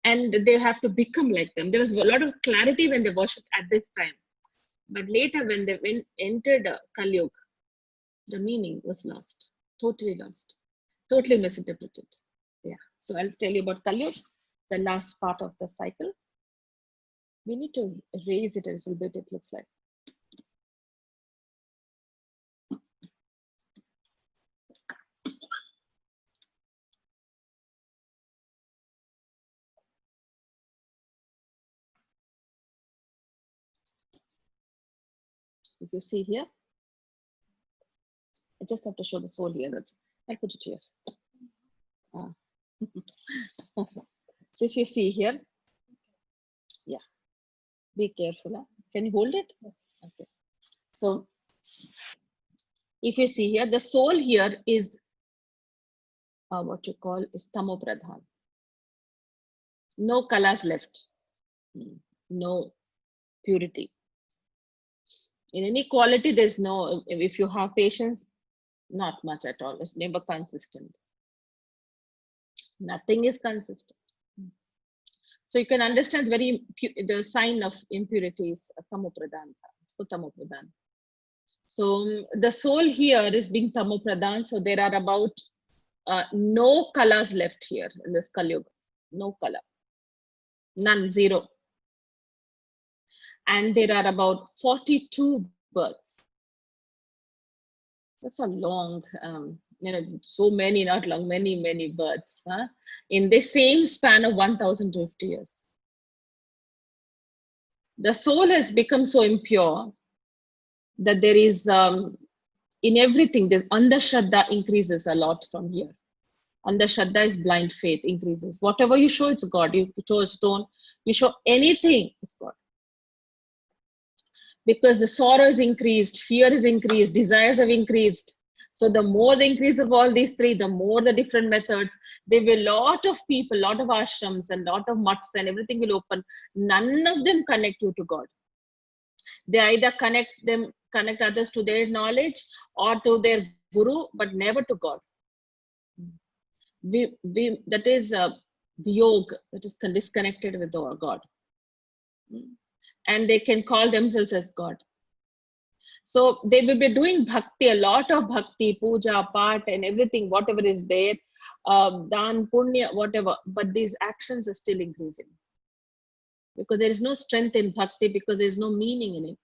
And they have to become like them. There was a lot of clarity when they worshipped at this time. But later, when they entered Kali Yuga, the meaning was lost, totally lost, totally misinterpreted. Yeah. So I'll tell you about Kali Yuga, the last part of the cycle. We need to raise it a little bit, it looks like. If you see here, I just have to show the soul here. I'll put it here. So if you see here, yeah, be careful. Huh? Can you hold it? Okay. So if you see here, the soul here is what you call is Tamo Pradhan. No colors left. No purity. In any quality, there's no, if you have patience, not much at all. It's never consistent. Nothing is consistent. So you can understand the sign of impurity is Tamopradhan. So the soul here is being Tamopradhan. So there are about no colors left here in this Kali Yuga. No color. None, zero. And there are about 42 births. That's a long, so many, not long, many births, huh? In the same span of 1,050 years. The soul has become so impure that there is, in everything, the Andhashraddha increases a lot from here. Andhashraddha is blind faith, increases. Whatever you show, it's God. You show a stone, you show anything, it's God. Because the sorrow is increased, fear is increased, desires have increased. So the more the increase of all these three, the more the different methods, there will a lot of people, a lot of ashrams and a lot of mutts and everything will open. None of them connect you to God. They either connect others to their knowledge or to their guru, but never to God. That is viyog, that is disconnected with our God. And they can call themselves as God. So they will be doing bhakti, a lot of bhakti, puja, part and everything, whatever is there, dan, punya, whatever, but these actions are still increasing. Because there is no strength in bhakti, because there is no meaning in it.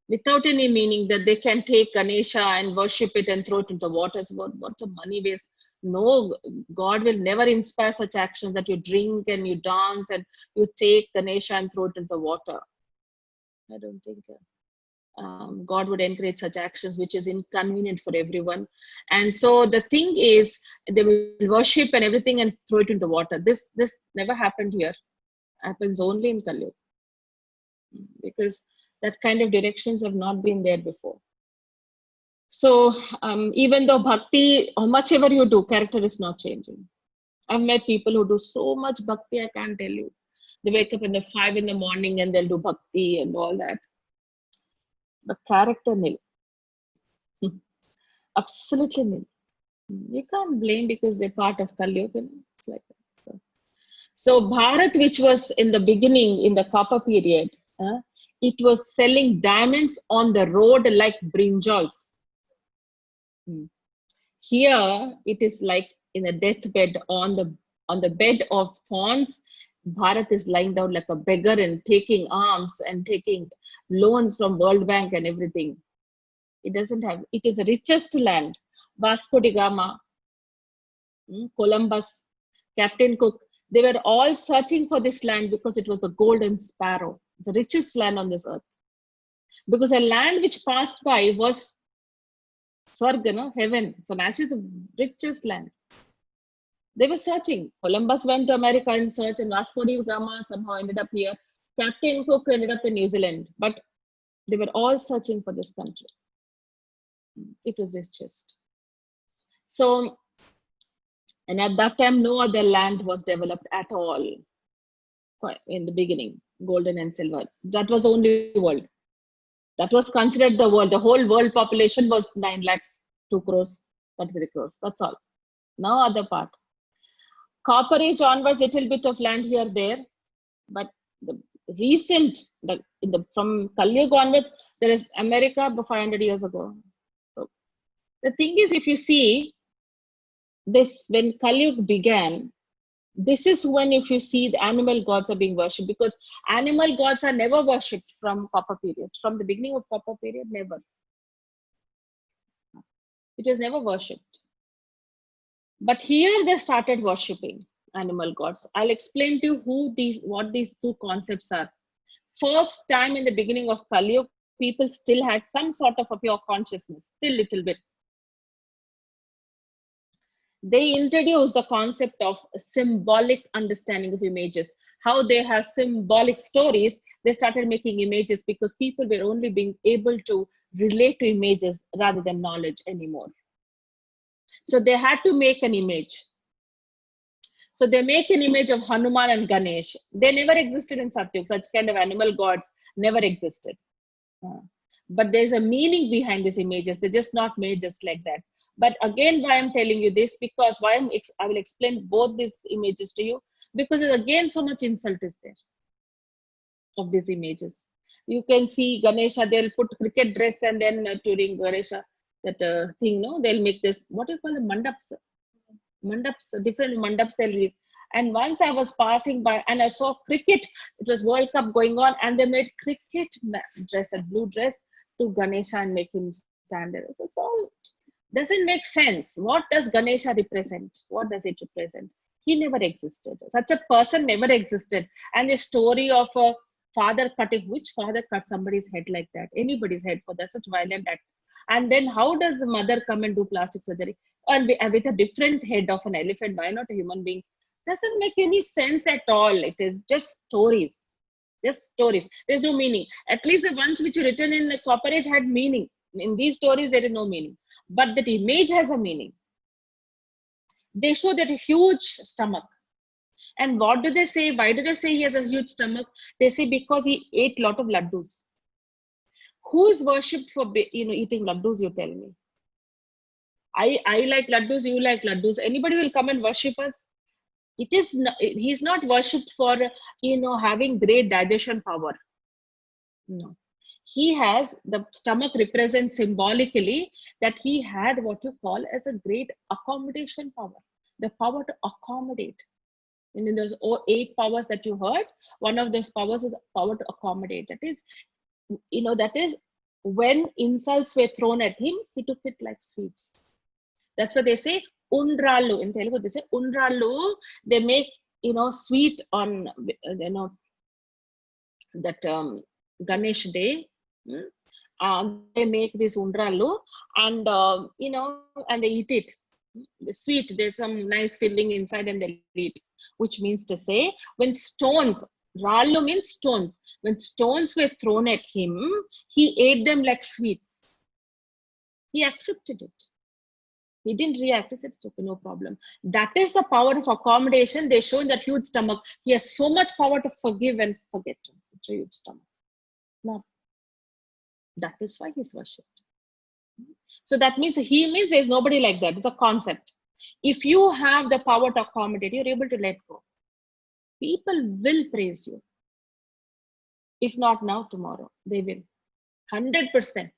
Without any meaning, that they can take Ganesha and worship it and throw it into the waters. What's a money waste? No, God will never inspire such actions that you drink and you dance and you take Ganesha and throw it into the water. I don't think God would encourage such actions, which is inconvenient for everyone. And so the thing is, they will worship and everything and throw it into water. This never happened here. Happens only in Kali Yuga, because that kind of directions have not been there before. So even though bhakti, how much ever you do, character is not changing. I've met people who do so much bhakti, I can't tell you. They wake up in the 5 in the morning and they'll do bhakti and all that. But character nil. Absolutely nil. You can't blame because they're part of Kali Yuga. It's like that. So Bharat, which was in the beginning, in the Kappa period, it was selling diamonds on the road like brinjals. Here, it is like in a deathbed on the bed of thorns. Bharat is lying down like a beggar and taking alms and taking loans from World Bank and everything. It doesn't have. It is the richest land. Vasco da Gama, Columbus, Captain Cook, they were all searching for this land because it was the golden sparrow. It's the richest land on this earth. Because a land which passed by was Swarga, no? Heaven. So naturally, it's the richest land. They were searching. Columbus went to America in search, and Vasco da Gama somehow ended up here. Captain Cook ended up in New Zealand. But they were all searching for this country. It was richest. So, and at that time, no other land was developed at all in the beginning, golden and silver. That was only world. That was considered the world. The whole world population was 9 lakhs, 2 crores, 33 crores. That's all. No other part. Copper Age onwards, little bit of land here, there. But the recent, from Kali Yuga onwards, there is America 500 years ago. So the thing is, if you see, this when Kali Yuga began, this is when, if you see, the animal gods are being worshipped, because animal gods are never worshipped from Copper period. From the beginning of Copper period, never. It was never worshipped. But here they started worshipping animal gods. I'll explain to you what these two concepts are. First time in the beginning of Kali Yuga, people still had some sort of a pure consciousness, still little bit. They introduced the concept of symbolic understanding of images. How they have symbolic stories, they started making images because people were only being able to relate to images rather than knowledge anymore. So they had to make an image. So they make an image of Hanuman and Ganesh. They never existed in Satyug. Such kind of animal gods never existed. But there's a meaning behind these images. They're just not made just like that. But again, why I'm telling you this, because I will explain both these images to you, because again, so much insult is there of these images. You can see Ganesha, they'll put cricket dress, and then during Ganesha, that thing, no, they'll make this, what do you call it, mandaps, different mandaps they'll read. And once I was passing by and I saw cricket, it was World Cup going on, and they made cricket dress, a blue dress, to Ganesha and make him stand there. So it's all doesn't make sense. What does Ganesha represent? What does it represent? He never existed. Such a person never existed. And the story of a father cutting, which father cut somebody's head like that? Anybody's head for that, such violent act. And then how does the mother come and do plastic surgery? And with a different head of an elephant, why not a human being? Doesn't make any sense at all. It is just stories. Just stories. There's no meaning. At least the ones which are written in the Copper Age had meaning. In these stories, there is no meaning. But that image has a meaning. They show that a huge stomach. And what do they say? Why do they say he has a huge stomach? They say because he ate a lot of laddus. Who is worshipped for eating laddus, you tell me? I like laddus, you like laddus. Anybody will come and worship us? He's not worshipped for having great digestion power. No. He has, the stomach represents symbolically that he had what you call as a great accommodation power, the power to accommodate. And in those 8 powers that you heard, one of those powers was the power to accommodate. That is when insults were thrown at him, he took it like sweets. That's what they say, undralu. In Telugu, they say undralu. They make, sweet on, that Ganesh day. They make this undralu, and and they eat it. The sweet, there's some nice filling inside, and they eat. Which means to say, when stones, rallu means stones. When stones were thrown at him, he ate them like sweets. He accepted it. He didn't react. He said, it's okay, no problem. That is the power of accommodation. They show in that huge stomach. He has so much power to forgive and forget. Such a huge stomach. Now, that is why he's worshipped. So that means there's nobody like that. It's a concept. If you have the power to accommodate, you're able to let go. People will praise you. If not now, tomorrow, they will. 100%.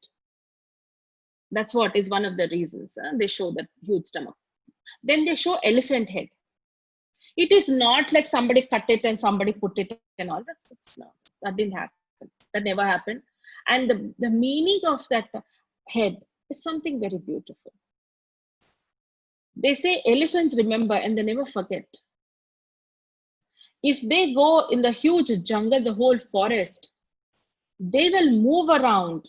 That's what is one of the reasons. They show that huge stomach. Then they show elephant head. It is not like somebody cut it and somebody put it and all. That didn't happen. That never happened. And the meaning of that head is something very beautiful. They say elephants remember and they never forget. If they go in the huge jungle, the whole forest, they will move around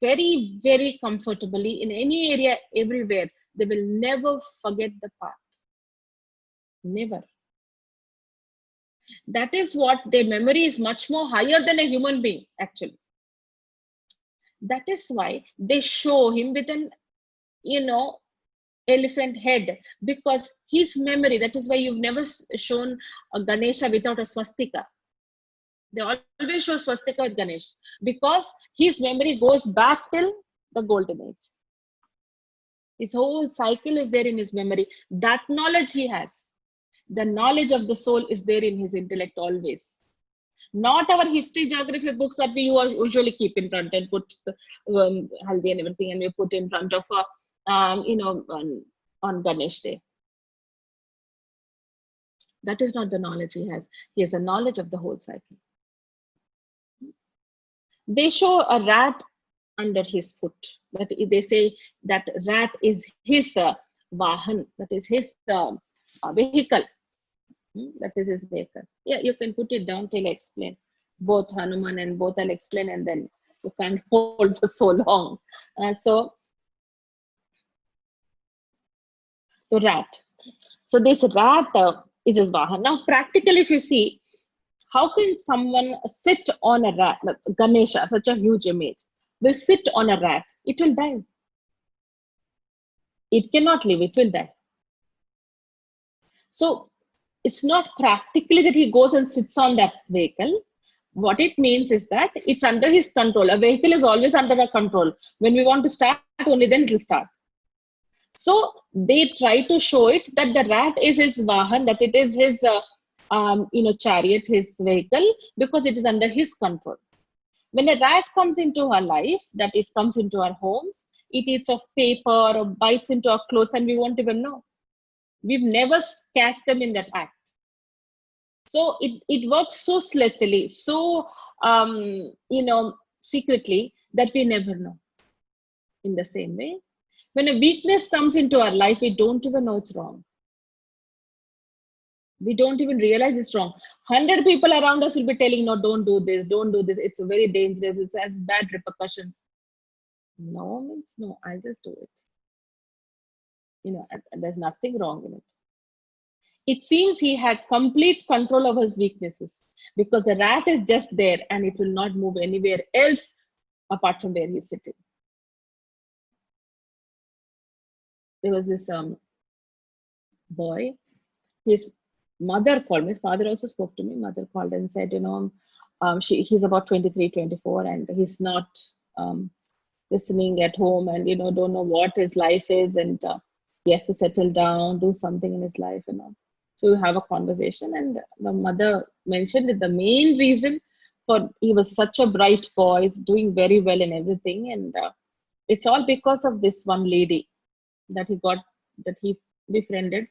very, very comfortably in any area, everywhere. They will never forget the path. Never. That is what their memory is much more higher than a human being, actually. That is why they show him with an, elephant head, because his memory, that is why you've never shown a Ganesha without a swastika. They always show swastika with Ganesh, because his memory goes back till the golden age. His whole cycle is there in his memory. That knowledge he has. The knowledge of the soul is there in his intellect always. Not our history, geography books that we usually keep in front and put haldi and everything, and we put in front of on Ganesh Day. That is not the knowledge he has. He has a knowledge of the whole cycle. They show a rat under his foot. That they say that rat is his vahan, that is his vehicle. That is his vehicle. Yeah, you can put it down till I explain. Both Hanuman and both I'll explain, and then you can't hold for so long. So rat. So this rat is his vahan. Now, practically, if you see, how can someone sit on a rat? Ganesha, such a huge image, will sit on a rat. It will die. It cannot live. It will die. So it's not practically that he goes and sits on that vehicle. What it means is that it's under his control. A vehicle is always under our control. When we want to start, only then it will start. So they try to show it that the rat is his vahan, that it is his chariot, his vehicle, because it is under his control. When a rat comes into our life, that it comes into our homes, it eats of paper or bites into our clothes, and we won't even know. We've never catch them in that act. So it works so sleathily, so secretly, that we never know. In the same way, when a weakness comes into our life, we don't even know it's wrong. We don't even realize it's wrong. 100 people around us will be telling, no, don't do this, don't do this. It's very dangerous. It has bad repercussions. No means no, I'll just do it. There's nothing wrong in it. It seems he had complete control of his weaknesses, because the rat is just there and it will not move anywhere else apart from where he's sitting. There was this boy, his mother called me, his father also spoke to me, mother called and said, he's about 23, 24, and he's not listening at home, and, don't know what his life is, and he has to settle down, do something in his life, So we have a conversation, and the mother mentioned that the main reason for he was such a bright boy, is doing very well in everything, and it's all because of this one lady that he befriended,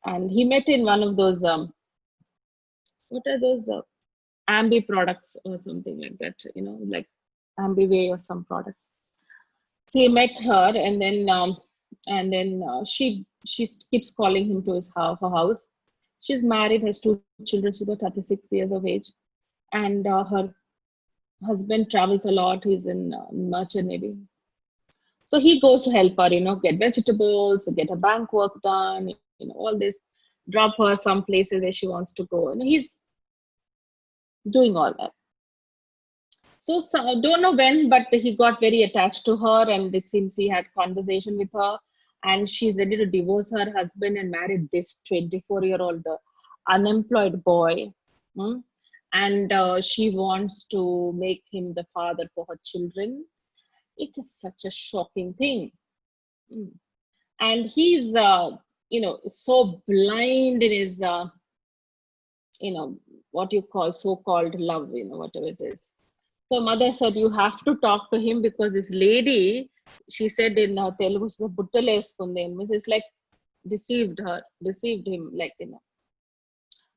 and he met in one of those what are those Ambi products or something like that, like Ambiway or some products. So he met her, and then she keeps calling him to her house. She's married, has 2 children. She's about 36 years of age, and her Husband travels a lot. He's in merchant navy. So he goes to help her, get vegetables, get her bank work done, all this, drop her some places where she wants to go. He's doing all that. So don't know when, but he got very attached to her, and it seems he had conversation with her, and she's ready to divorce her husband and marry this 24-year-old unemployed boy. Hmm? And she wants to make him the father for her children. It is such a shocking thing. Hmm. And he's so blind in his what you call so-called love, whatever it is. So mother said, you have to talk to him because this lady, she said in Telugu, she's a buttale eskundi, means it's like deceived him, like.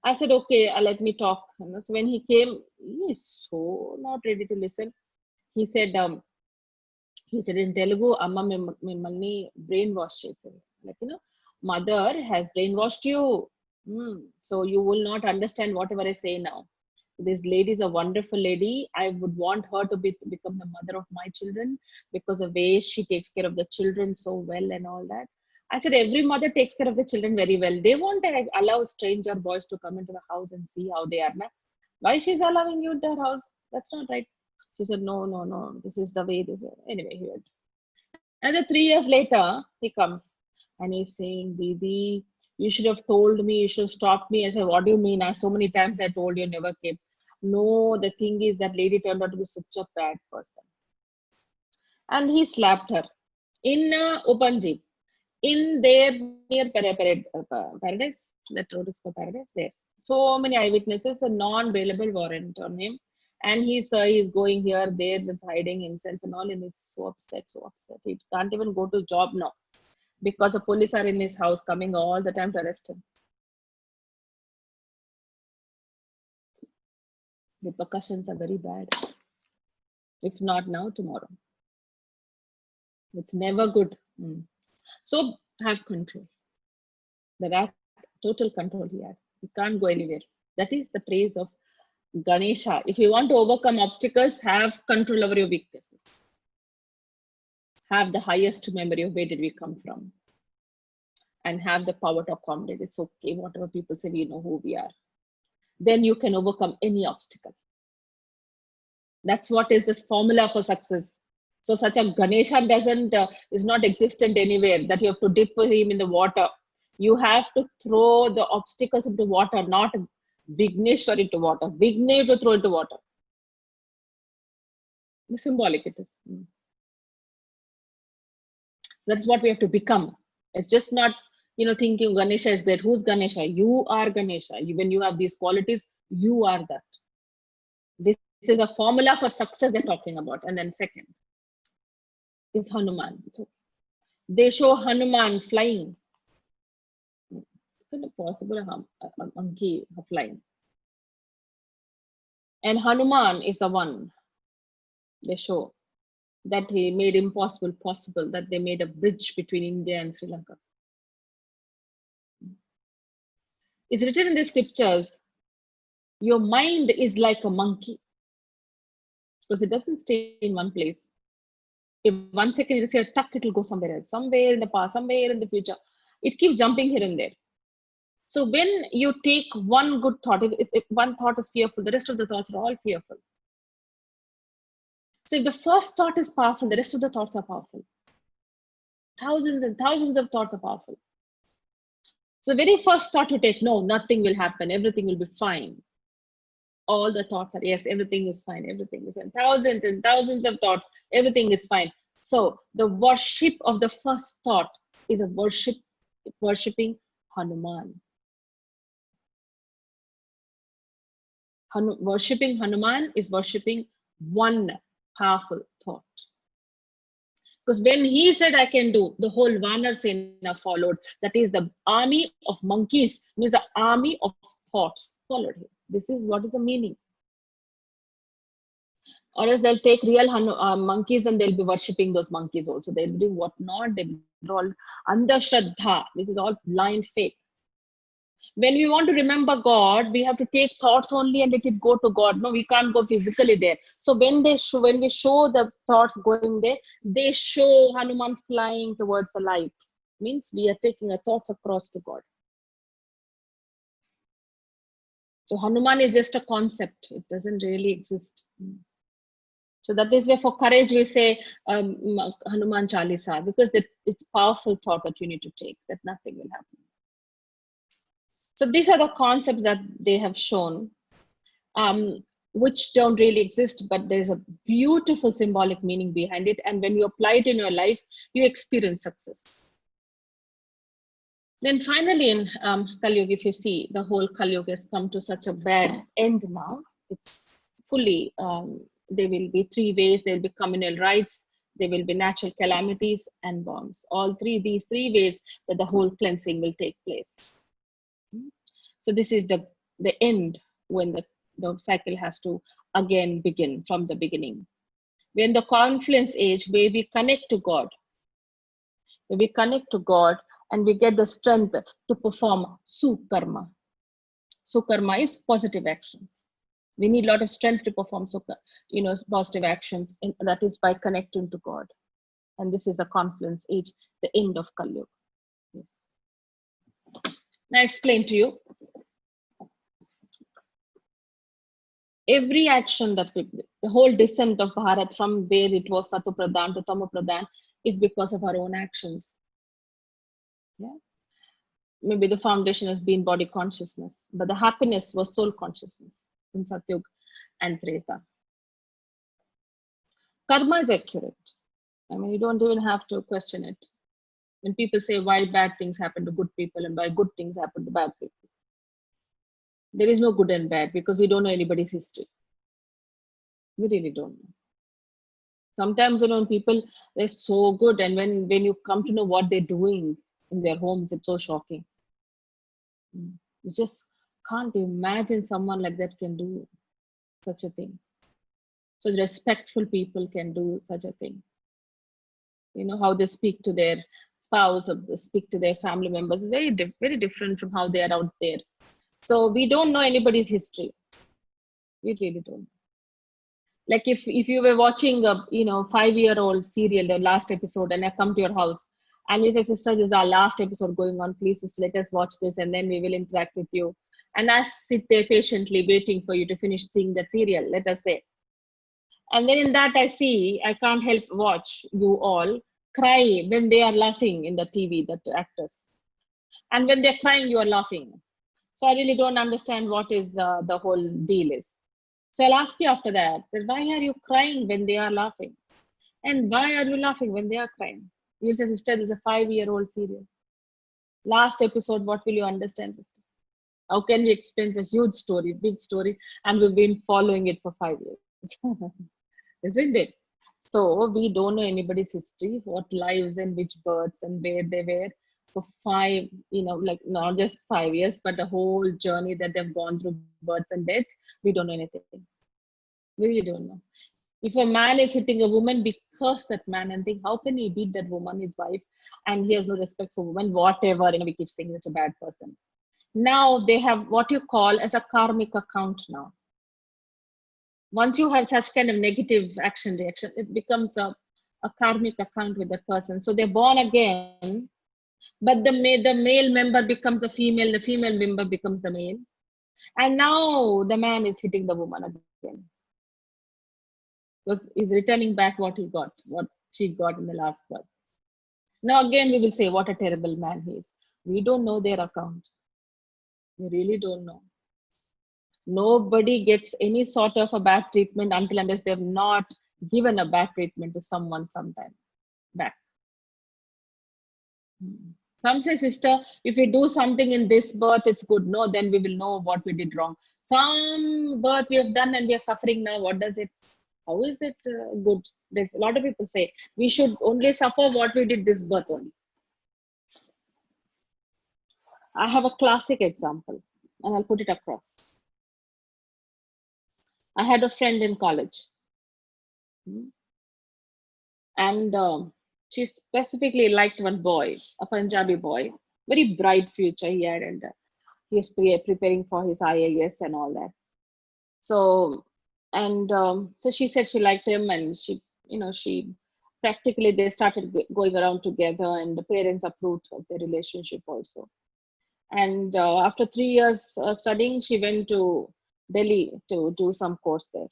I said, okay, let me talk. So when he came, he is so not ready to listen. He said, in Telugu, Amma mimmalni brainwash chesari. Like, mother has brainwashed you. So you will not understand whatever I say now. This lady is a wonderful lady. I would want her to become the mother of my children because the way she takes care of the children so well and all that. I said, every mother takes care of the children very well. They won't allow stranger boys to come into the house and see how they are. Na? Why she's allowing you into her house? That's not right. She said, no, no, no. This is the way this is. Anyway, he went. And then 3 years later, he comes and he's saying, Didi, you should have told me, you should have stopped me. I said, what do you mean? So many times I told you, never came. No, the thing is that lady turned out to be such a bad person. And he slapped her in Upanji, in there near Paradise. That road is for Paradise there. So many eyewitnesses, a non-bailable warrant on him. And he's going here, there, hiding himself and all, and he's so upset, so upset. He can't even go to job now because the police are in his house coming all the time to arrest him. The repercussions are very bad. If not now, tomorrow. It's never good. So have control. The rat, total control he had. He can't go anywhere. That is the praise of Ganesha. If you want to overcome obstacles, have control over your weaknesses. Have the highest memory of where did we come from. And have the power to accommodate. It's okay, whatever people say, we know who we are. Then you can overcome any obstacle. That's what is this formula for success. So such a Ganesha is not existent anywhere that you have to dip him in the water. You have to throw the obstacles into water, not Vigneshwar into water. Vignesh to throw into water. The symbolic it is. That's what we have to become. It's just not, thinking Ganesha is there. Who's Ganesha? You are Ganesha. When you have these qualities, you are that. This is a formula for success they're talking about. And then second is Hanuman. So they show Hanuman flying. It's possible a monkey flying. And Hanuman is the one they show that he made impossible possible, that they made a bridge between India and Sri Lanka. It's written in the scriptures, your mind is like a monkey because it doesn't stay in one place. If 1 second it is here, tuck, it will go somewhere else, somewhere in the past, somewhere in the future. It keeps jumping here and there. So when you take one good thought, if one thought is fearful, the rest of the thoughts are all fearful. So if the first thought is powerful, the rest of the thoughts are powerful. Thousands and thousands of thoughts are powerful. So the very first thought you take, no, nothing will happen, everything will be fine. All the thoughts are, yes, everything is fine, everything is fine. Thousands and thousands of thoughts, everything is fine. So the worship of the first thought is a worshipping Hanuman. Worshipping Hanuman is worshipping one powerful thought. Because when he said, I can do, the whole Vanar Sena followed. That is the army of monkeys, means the army of thoughts followed him. This is what is the meaning. Or else they'll take real monkeys and they'll be worshipping those monkeys also. They'll do what not, they'll be all Andhashraddha. This is all blind faith. When we want to remember God, we have to take thoughts only and let it go to God. No, we can't go physically there. So when we show the thoughts going there, they show Hanuman flying towards the light. Means we are taking our thoughts across to God. So Hanuman is just a concept. It doesn't really exist. So that is where for courage we say Hanuman Chalisa, because it's powerful thought that you need to take, that nothing will happen. So these are the concepts that they have shown, which don't really exist, but there's a beautiful symbolic meaning behind it. And when you apply it in your life, you experience success. Then finally in Kali Yuga, if you see, the whole Kali Yuga has come to such a bad end now. It's fully, there will be three ways. There will be communal rights, there will be natural calamities and bombs. These three ways that the whole cleansing will take place. So this is the end, when the cycle has to again begin from the beginning. We're in the confluence age, where we connect to God. Where we connect to God and we get the strength to perform sukarma. Sukarma is positive actions. We need a lot of strength to perform positive actions, and that is by connecting to God. And this is the confluence age, the end of Kali Yuga. Yes. Now I explain to you. Every action that the whole descent of Bharat from where it was Sato Pradhan to Tamo Pradhan is because of our own actions. Yeah. Maybe the foundation has been body consciousness, but the happiness was soul consciousness in Satyug and Treta. Karma is accurate. I mean, you don't even have to question it. When people say why bad things happen to good people and why good things happen to bad people, there is no good and bad, because we don't know anybody's history. We really don't know. Sometimes, people, they're so good, and when you come to know what they're doing in their homes, it's so shocking. You just can't imagine someone like that can do such a thing. So respectful people can do such a thing. How they speak to their spouse or they speak to their family members is very different from how they are out there. So we don't know anybody's history. We really don't. Like if you were watching a 5-year-old serial, the last episode, and I come to your house and you say, sister, this is our last episode going on, please sister, let us watch this and then we will interact with you. And I sit there patiently waiting for you to finish seeing that serial, let us say. And then in that I can't help watch you all cry when they are laughing in the TV, the actors. And when they're crying, you are laughing. So I really don't understand what is the whole deal is. So I'll ask you after that, why are you crying when they are laughing? And why are you laughing when they are crying? You'll say, sister, this is a 5-year-old serial. Last episode, what will you understand, sister? How can we explain a huge story, big story, and we've been following it for 5 years? Isn't it? So we don't know anybody's history, what lives and which births and where they were for 5, like not just 5 years, but the whole journey that they've gone through, births and deaths. We don't know anything. We really don't know. If a man is hitting a woman, we curse that man and think, how can he beat that woman, his wife, and he has no respect for women, whatever, we keep saying such a bad person. Now they have what you call as a karmic account now. Once you have such kind of negative reaction, it becomes a karmic account with that person. So they're born again, but the male member becomes the female member becomes the male. And now the man is hitting the woman again. Because he's returning back what she got in the last birth. Now again, we will say what a terrible man he is. We don't know their account. We really don't know. Nobody gets any sort of a bad treatment unless they've not given a bad treatment to someone sometime back. Some say, sister, if we do something in this birth, it's good. No, then we will know what we did wrong. Some birth we have done and we are suffering now. What does it? How is it good? There's a lot of people say we should only suffer what we did this birth only. I have a classic example and I'll put it across. I had a friend in college and she specifically liked one boy, a Punjabi boy, very bright future he had. And He's preparing for his IAS and all that. So, and so she said she liked him, and she practically they started going around together, and the parents approved of their relationship also. And after 3 years studying, she went to Delhi to do some course there.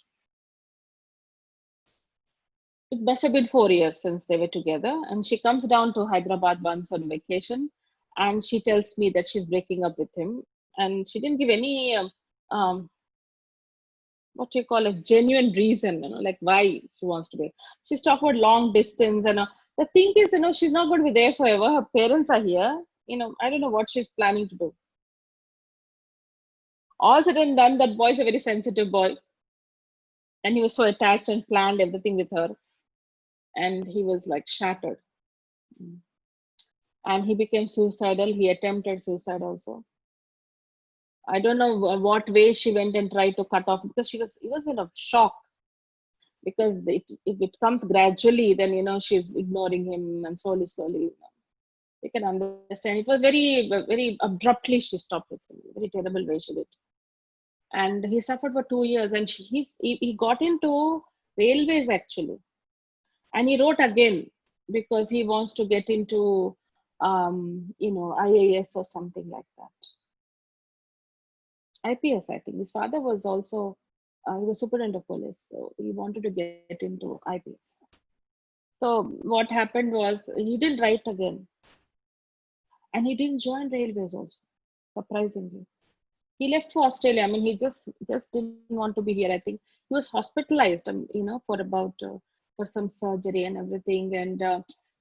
It must have been 4 years since they were together. And she comes down to Hyderabad once on vacation, and she tells me that she's breaking up with him. And she didn't give any, what you call a genuine reason, like why she wants to be. She's talking about long distance. And the thing is, she's not going to be there forever. Her parents are here. I don't know what she's planning to do. All said and done, that boy's a very sensitive boy. And he was so attached and planned everything with her. And he was like shattered. And he became suicidal. He attempted suicide also. I don't know what way she went and tried to cut off, because he was in a shock, because if it comes gradually, then she's ignoring him, and slowly they can understand. It was very very abruptly she stopped with him, very terrible way she did. And he suffered for 2 years, and he got into railways actually, and he wrote again because he wants to get into IAS or something like that. IPS, I think. His father was also he was superintendent of police, so he wanted to get into IPS. So what happened was he didn't write again, and he didn't join railways also. Surprisingly, he left for Australia. I mean, he just didn't want to be here. I think he was hospitalized, for about for some surgery and everything, and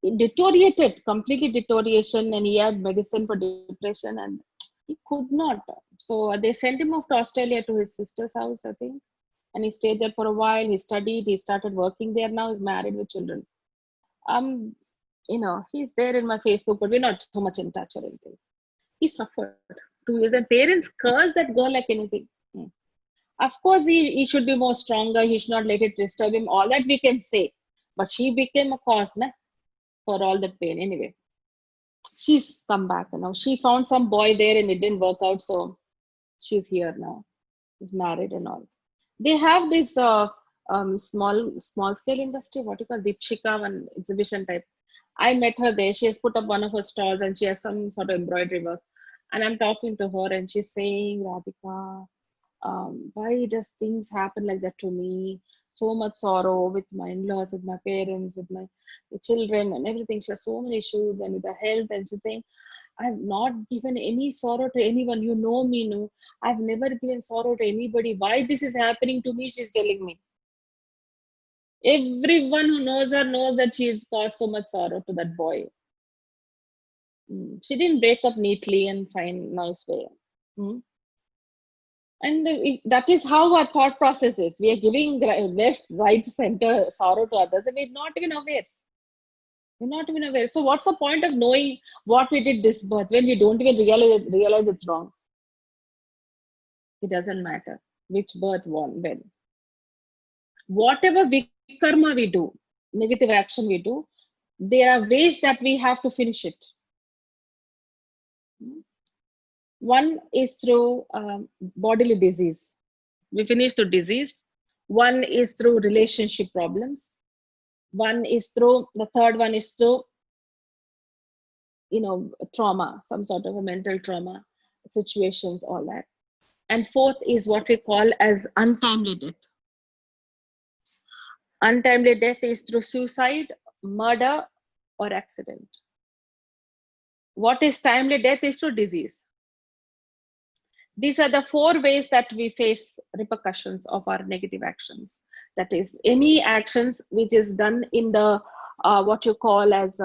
it deteriorated, completely deterioration, and he had medicine for depression, and he could not. So they sent him off to Australia to his sister's house, I think, and he stayed there for a while. He studied. He started working there. Now he's married with children. He's there in my Facebook, but we're not so much in touch or anything. He suffered 2 years, and parents cursed that girl like anything. Of course, he should be more stronger. He should not let it disturb him. All that we can say, but she became a cause, for all that pain. Anyway, she's come back now. She found some boy there, and it didn't work out, so she's here now. She's married and all. They have this small scale industry. What you call Deepshika, one exhibition type. I met her there. She has put up one of her stalls, and she has some sort of embroidery work. And I'm talking to her, and she's saying, Radhika, why does things happen like that to me? So much sorrow with my in-laws, with my parents, with my children, and everything. She has so many issues, and with her health. And she's saying, I've not given any sorrow to anyone. You know me, no. I've never given sorrow to anybody. Why this is happening to me? She's telling me. Everyone who knows her knows that she's caused so much sorrow to that boy. She didn't break up neatly and fine, nice way. And that is how our thought process is. We are giving left, right, center sorrow to others, and we're not even aware. We're not even aware. So what's the point of knowing what we did this birth when we don't even realize it's wrong? It doesn't matter which birth when. Whatever karma we do, negative action we do, there are ways that we have to finish it. One is through bodily disease. We finish through disease. One is through relationship problems. The third one is through, trauma, some sort of a mental trauma, situations, all that. And fourth is what we call as untimely death. Untimely death is through suicide, murder, or accident. What is timely death is through disease. These are the 4 ways that we face repercussions of our negative actions. That is, any actions which is done in the what you call as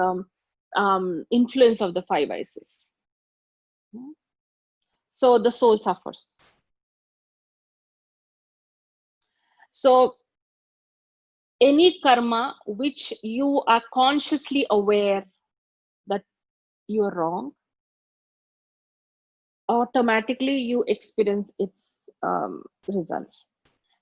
influence of the 5 vices. So the soul suffers. So any karma which you are consciously aware that you're wrong, automatically you experience its results.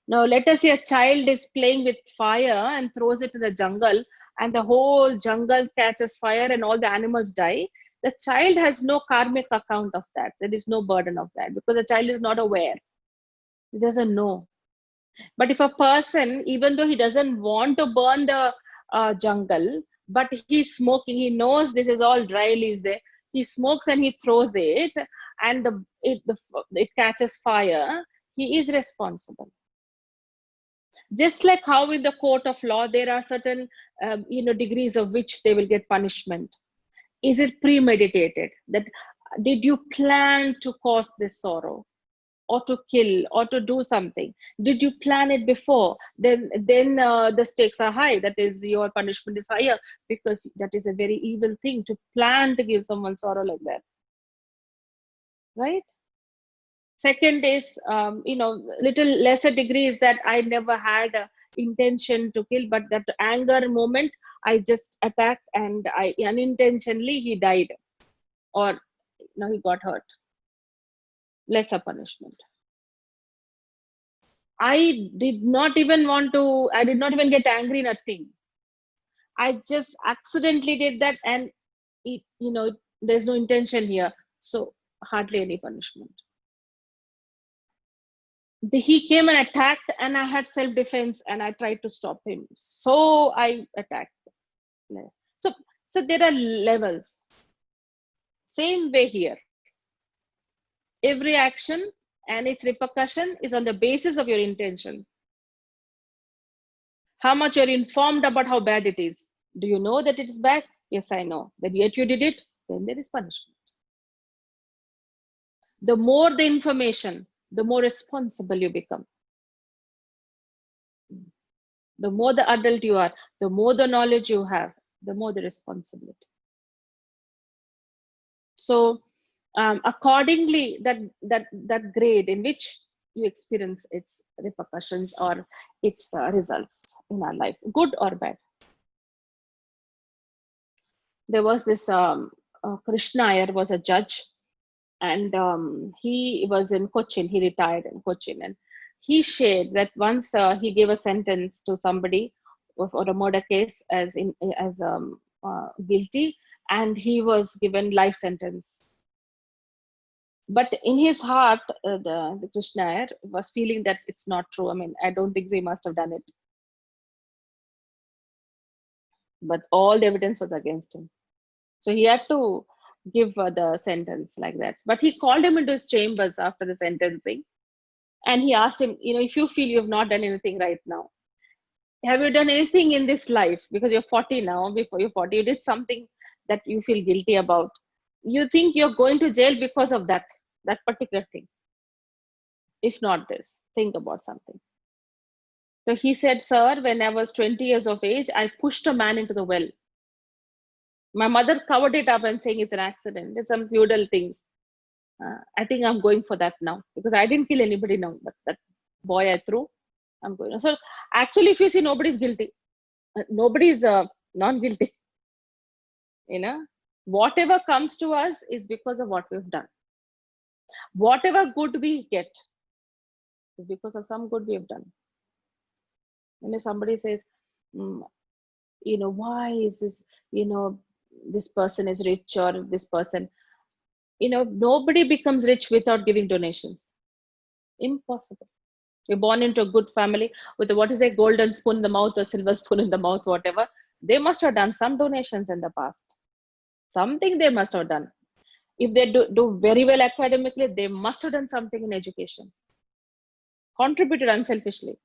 Now, let us say a child is playing with fire and throws it to the jungle, and the whole jungle catches fire and all the animals die. The child has no karmic account of that. There is no burden of that because the child is not aware. He doesn't know. But if a person, even though he doesn't want to burn the jungle, but he's smoking, he knows this is all dry leaves there. He smokes and he throws it, and it catches fire. He is responsible. Just like how in the court of law there are certain degrees of which they will get punishment. Is it premeditated? That did you plan to cause this sorrow, or to kill, or to do something? Did you plan it before? Then the stakes are high. That is, your punishment is higher, because that is a very evil thing to plan to give someone sorrow like that, right? Second is, little lesser degrees that I never had intention to kill, but that anger moment, I just attacked and I unintentionally he died, or he got hurt. Lesser punishment. I did not even get angry, nothing. I just accidentally did that, and there's no intention here, so hardly any punishment. He came and attacked, and I had self-defense, and I tried to stop him, so I attacked. Yes. So there are levels. Same way here. Every action and its repercussion is on the basis of your intention. How much you're informed about how bad it is. Do you know that it is bad? Yes, I know. But yet you did it, then there is punishment. The more the information, the more responsible you become. The more the adult you are, the more the knowledge you have, the more the responsibility. So accordingly, that grade in which you experience its repercussions or its results in our life, good or bad. There was this Krishna Iyer was a judge, and he was in Cochin. He retired in Cochin, and he shared that once he gave a sentence to somebody for a murder case as guilty, and he was given life sentence. But in his heart, the Krishna Iyer was feeling that it's not true. I mean, I don't think so, he must have done it. But all the evidence was against him. So he had to give the sentence like that. But he called him into his chambers after the sentencing. And he asked him, if you feel you have not done anything right now, have you done anything in this life? Because you're 40 now, before you're 40, you did something that you feel guilty about. You think you're going to jail because of that particular thing. If not this, think about something. So he said, sir, when I was 20 years of age, I pushed a man into the well. My mother covered it up and saying it's an accident. It's some feudal things. I think I'm going for that now, because I didn't kill anybody now, but that boy I threw, I'm going. So actually, if you see, nobody's guilty. Nobody's non-guilty. Whatever comes to us is because of what we've done. Whatever good we get is because of some good we have done. And if somebody says, why is this, this person is rich, or this person, nobody becomes rich without giving donations. Impossible. You're born into a good family with a golden spoon in the mouth or silver spoon in the mouth, whatever. They must have done some donations in the past. Something they must have done. If they do very well academically, they must have done something in education. Contributed unselfishly.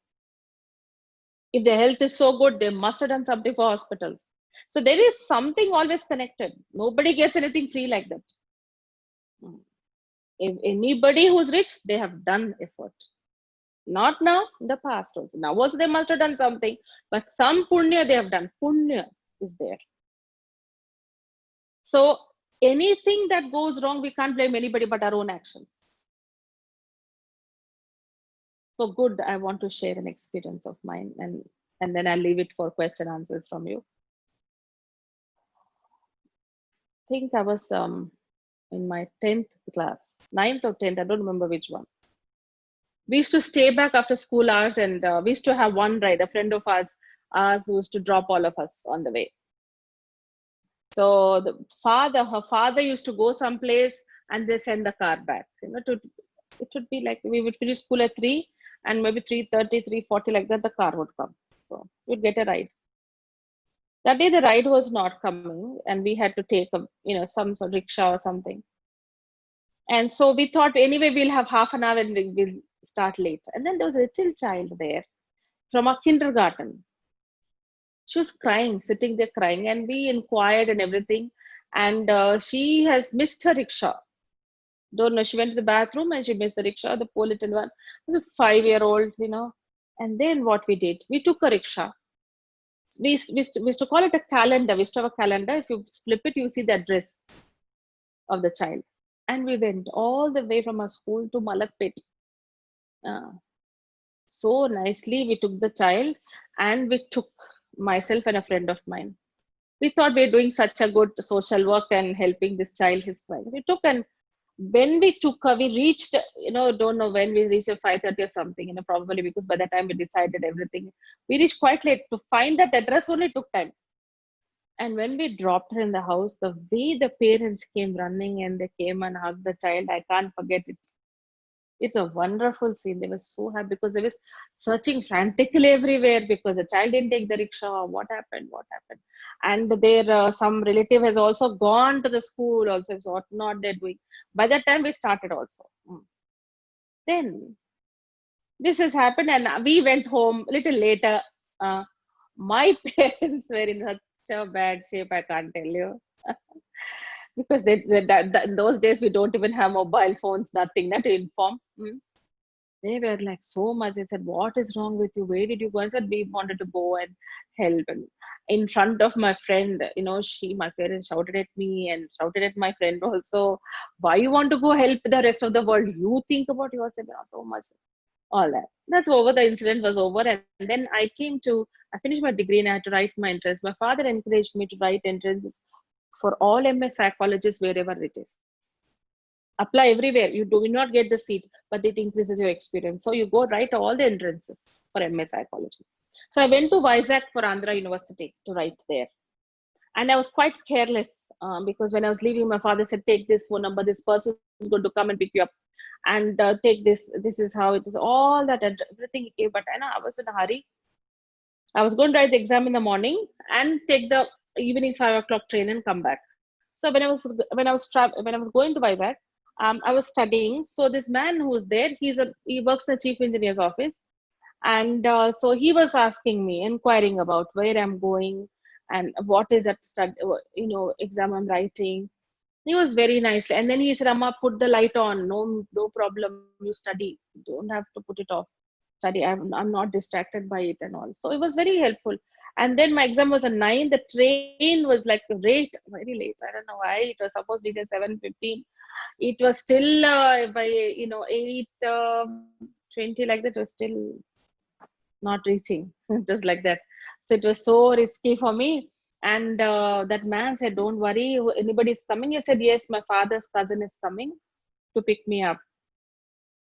If their health is so good, they must have done something for hospitals. So there is something always connected. Nobody gets anything free like that. If anybody who's rich, they have done effort. Not now, in the past also. Now also they must have done something, but some punya they have done. Punya is there. So anything that goes wrong, we can't blame anybody but our own actions. So good, I want to share an experience of mine, and then I'll leave it for question answers from you. I think I was in my 10th class, 9th or 10th, I don't remember which one. We used to stay back after school hours, and we used to have one ride, a friend of ours who used to drop all of us on the way. So her father used to go someplace and they send the car back. It would be like we would finish school at 3 and maybe 3:30, 3:40 like that, the car would come. So we'd get a ride. That day the ride was not coming and we had to take some sort of rickshaw or something. And so we thought anyway we'll have half an hour and we'll start late. And then there was a little child there from our kindergarten. She was crying, sitting there crying, and we inquired and everything. And she has missed her rickshaw. Don't know. She went to the bathroom and she missed the rickshaw. The poor little one was a 5-year-old. And then what we did, we took a rickshaw. We used to call it a calendar. We used to have a calendar. If you flip it, you see the address of the child. And we went all the way from our school to Malakpet. Uh, so nicely, we took the child and we took myself and a friend of mine. We thought we were doing such a good social work and helping this child. His crying. We took, and when we took her, we reached, don't know when we reached at 5:30 or something, probably because by the time we decided everything, we reached quite late. To find that address only took time. And when we dropped her in the house, the way the parents came running and they came and hugged the child, I can't forget it. It's a wonderful scene. They were so happy because they were searching frantically everywhere because the child didn't take the rickshaw. What happened? What happened? And their some relative has also gone to the school. Also, so what not they're doing. By that time, we started also. Then this has happened, and we went home a little later. My parents were in such a bad shape. I can't tell you. Because in those days we don't even have mobile phones, nothing, not to inform. They were like so much. They said, "What is wrong with you? Where did you go?" I said, "We wanted to go and help." And in front of my friend, my parents shouted at me and shouted at my friend also. Why you want to go help the rest of the world? You think about yourself, not so much. All that. That's over. The incident was over, and then I finished my degree and I had to write my entrance. My father encouraged me to write entrances for all MS psychologists wherever it is. Apply everywhere. You do not get the seat, but it increases your experience. So you go write all the entrances for MS psychology. So I went to Vizag for Andhra University to write there. And I was quite careless because when I was leaving, my father said, "Take this phone number. This person is going to come and pick you up. And take this. This is how it is." All that, everything he gave. But I was in a hurry. I was going to write the exam in the morning and take the evening 5 o'clock train and come back. So when I was going to Vizag, I was studying. So this man who was there, he works in the chief engineer's office, and so he was asking me, inquiring about where I'm going and what is that exam I'm writing. He was very nice, and then he said, "Amma, put the light on. No problem. You study. You don't have to put it off. Study. I'm not distracted by it and all." So it was very helpful. And then my exam was at 9. The train was like very late. I don't know why. It was supposed to be at 7:15. It was still by 8:20 like that. It was still not reaching, just like that. So it was so risky for me. And that man said, "Don't worry, anybody's coming." I said, "Yes, my father's cousin is coming to pick me up,"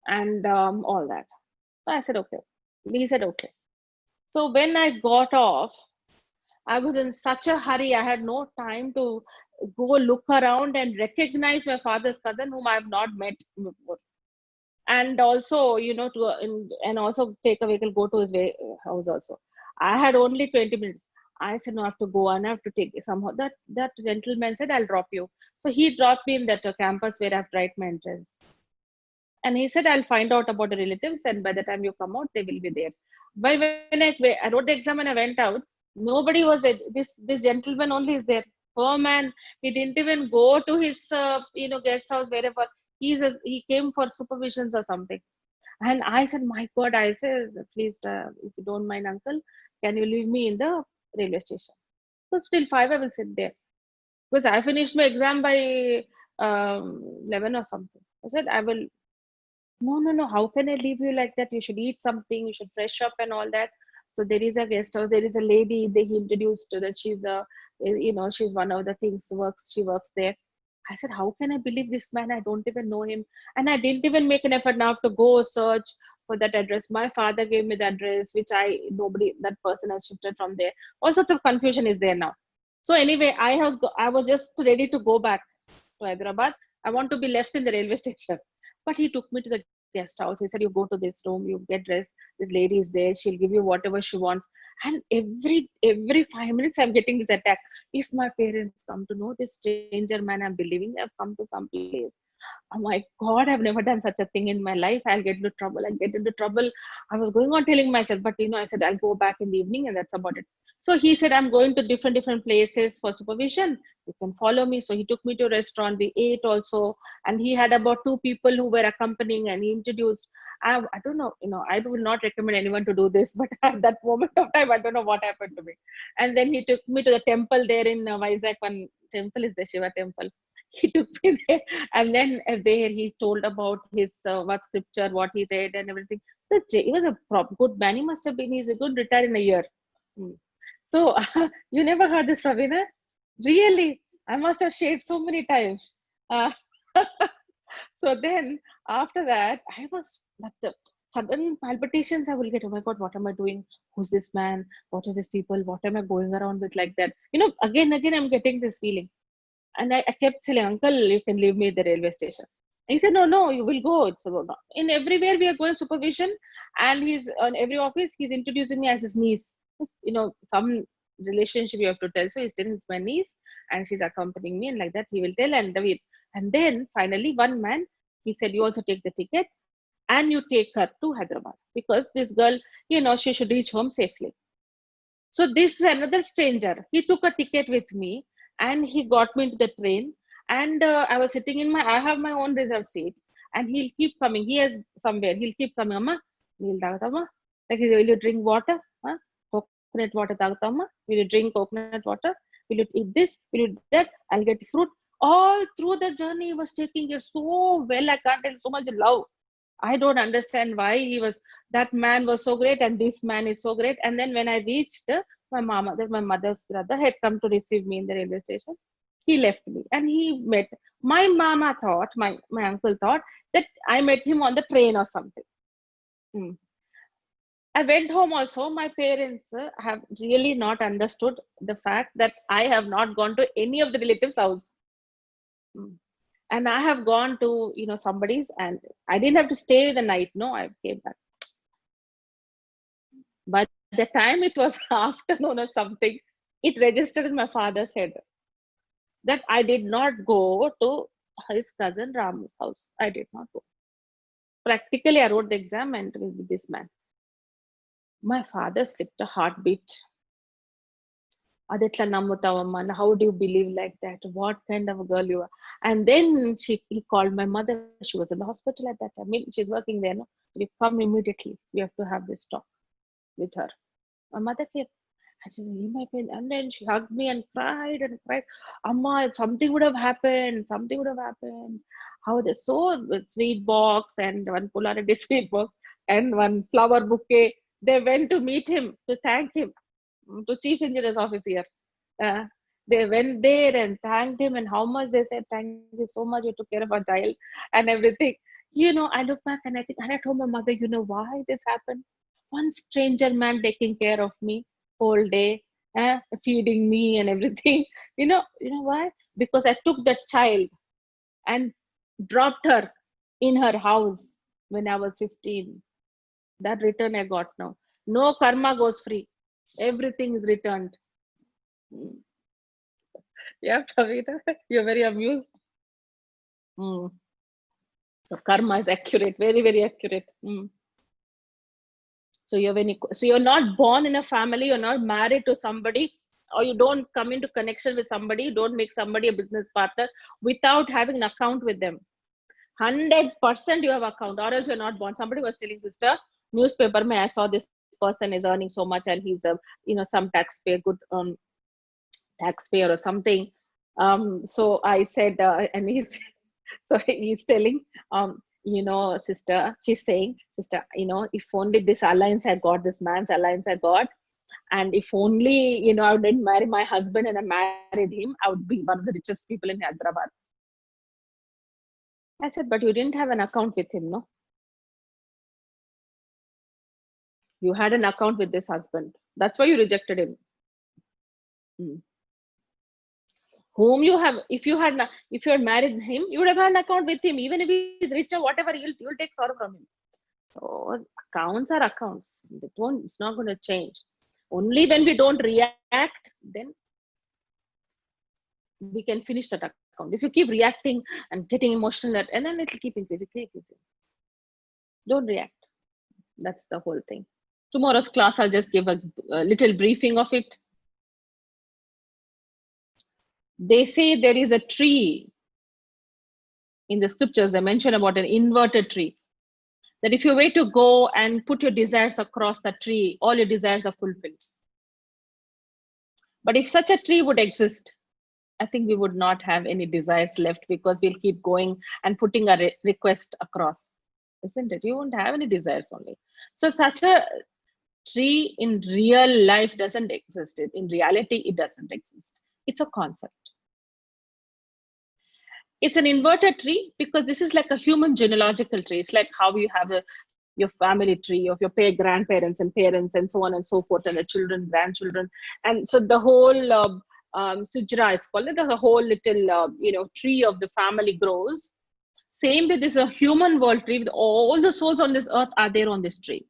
and all that. So I said, "Okay." He said, "Okay." So when I got off, I was in such a hurry. I had no time to go look around and recognize my father's cousin, whom I have not met before. And also, and also take a vehicle, go to his house also. I had only 20 minutes. I said, "No, I have to go and I have to take somehow." That gentleman said, "I'll drop you." So he dropped me in that campus where I have to write my entrance. And he said, "I'll find out about the relatives, and by the time you come out, they will be there." But when I wrote the exam and I went out, nobody was there. This gentleman only is there. Poor man, he didn't even go to his guest house wherever. He came for supervisions or something. And I said, "My God," I said, "Please, if you don't mind, uncle, can you leave me in the railway station?" So till 5, I will sit there. Because I finished my exam by 11 or something. I said, "I will." "No, no, no. How can I leave you like that? You should eat something. You should fresh up and all that." So there is a guest house. There is a lady. They introduced to that she's one of the things works. She works there. I said, "How can I believe this man? I don't even know him." And I didn't even make an effort now to go search for that address. My father gave me the address, which that person has shifted from there. All sorts of confusion is there now. So anyway, I was just ready to go back to Hyderabad. I want to be left in the railway station. But he took me to the guest house. He said, you go to this room, you get dressed. This lady is there. She'll give you whatever she wants. And every 5 minutes, I'm getting this attack. If my parents come to know this stranger man I'm believing, I've come to some place. Oh my God, I've never done such a thing in my life. I'll get into trouble. I'll get into trouble. I was going on telling myself, but I said, I'll go back in the evening and that's about it. So he said, I'm going to different places for supervision. You can follow me. So he took me to a restaurant. We ate also. And he had about two people who were accompanying and he introduced. I don't know, I would not recommend anyone to do this, but at that moment of time, I don't know what happened to me. And then he took me to the temple there in Vizag. One temple is the Shiva temple. He took me there, and then there he told about his what scripture, what he read, and everything. So he was a good man. He must have been. He's a good retire in a year. Hmm. So you never heard this, Ravina? Really? I must have shared so many times. Uh, so then after that, I was that sudden palpitations I will get. Oh my God, what am I doing? Who's this man? What are these people? What am I going around with like that? Again, I'm getting this feeling. And I kept telling, Uncle, you can leave me at the railway station. And he said, No, you will go. It's about in everywhere we are going supervision, and he's on every office, he's introducing me as his niece. Some relationship you have to tell. So he's telling it's my niece, and she's accompanying me, and like that he will tell. And then finally, one man, he said, You also take the ticket and you take her to Hyderabad because this girl, she should reach home safely. So this is another stranger. He took a ticket with me and he got me into the train. And I was sitting I have my own reserved seat. And he'll keep coming. He has somewhere. He'll keep coming. Amma, will you drink water? Huh? Coconut water tagata, amma? Will you drink coconut water? Will you eat this? Will you do that? I'll get fruit. All through the journey, he was taking it so well. I can't tell so much love. I don't understand why that man was so great and this man is so great. And then when I reached my mother's brother had come to receive me in the railway station. He left me and he met my uncle thought that I met him on the train or something. Hmm. I went home also. My parents have really not understood the fact that I have not gone to any of the relatives' house. Hmm. And I have gone to, somebody's and I didn't have to stay the night. No, I came back. By the time it was afternoon or something, it registered in my father's head that I did not go to his cousin Ram's house. I did not go. Practically, I wrote the exam and with this man. My father slipped a heartbeat. Adetla namutavamma, how do you believe like that? What kind of a girl you are? And then he called my mother. She was in the hospital at that time. I mean, she's working there. No, you come immediately. We have to have this talk with her. My mother came. And she said, my friend. And then she hugged me and cried and cried. Amma, something would have happened. Something would have happened. How they so sweet box and one polarity sweet box and one flower bouquet. They went to meet him to thank him to chief engineer's office here. Uh, they went there and thanked him and how much they said, thank you so much. You took care of our child and everything. I look back and I think, and I told my mother, why this happened? One stranger man taking care of me whole day, feeding me and everything. You know why? Because I took the child and dropped her in her house when I was 15. That return I got now. No karma goes free. Everything is returned. Mm. Yeah, Kavita, you're very amused. Mm. So karma is accurate, very, very accurate. Mm. So you're not born in a family, you're not married to somebody, or you don't come into connection with somebody, don't make somebody a business partner without having an account with them. 100% you have account, or else you're not born. Somebody was telling sister, newspaper, I saw this person is earning so much and he's a some taxpayer, good taxpayer or something. So I said, and he's so he's telling, sister, she's saying, sister, if only this alliance I got, this man's alliance I got, and if only, I didn't marry my husband and I married him, I would be one of the richest people in Hyderabad. I said, but you didn't have an account with him, no? You had an account with this husband. That's why you rejected him. Hmm. whom you have, if you had married him, you would have had an account with him. Even if he's rich or whatever, you'll take sorrow from him. So accounts are accounts. It's not going to change. Only when we don't react, then we can finish that account. If you keep reacting and getting emotional, and then it'll keep increasing, Don't react. That's the whole thing. Tomorrow's class, I'll just give a little briefing of it. They say there is a tree in the scriptures. They mention about an inverted tree. That if you were to go and put your desires across the tree, all your desires are fulfilled. But if such a tree would exist, I think we would not have any desires left, because we'll keep going and putting a request across, isn't it? You won't have any desires only. So such a tree in real life doesn't exist. In reality, it doesn't exist. It's a concept. It's an inverted tree because this is like a human genealogical tree. It's like how you have your family tree of your grandparents and parents and so on and so forth, and the children, grandchildren. And so the whole sujra, it's called it, the whole little tree of the family grows. Same with this a human world tree, with all the souls on this earth are there on this tree.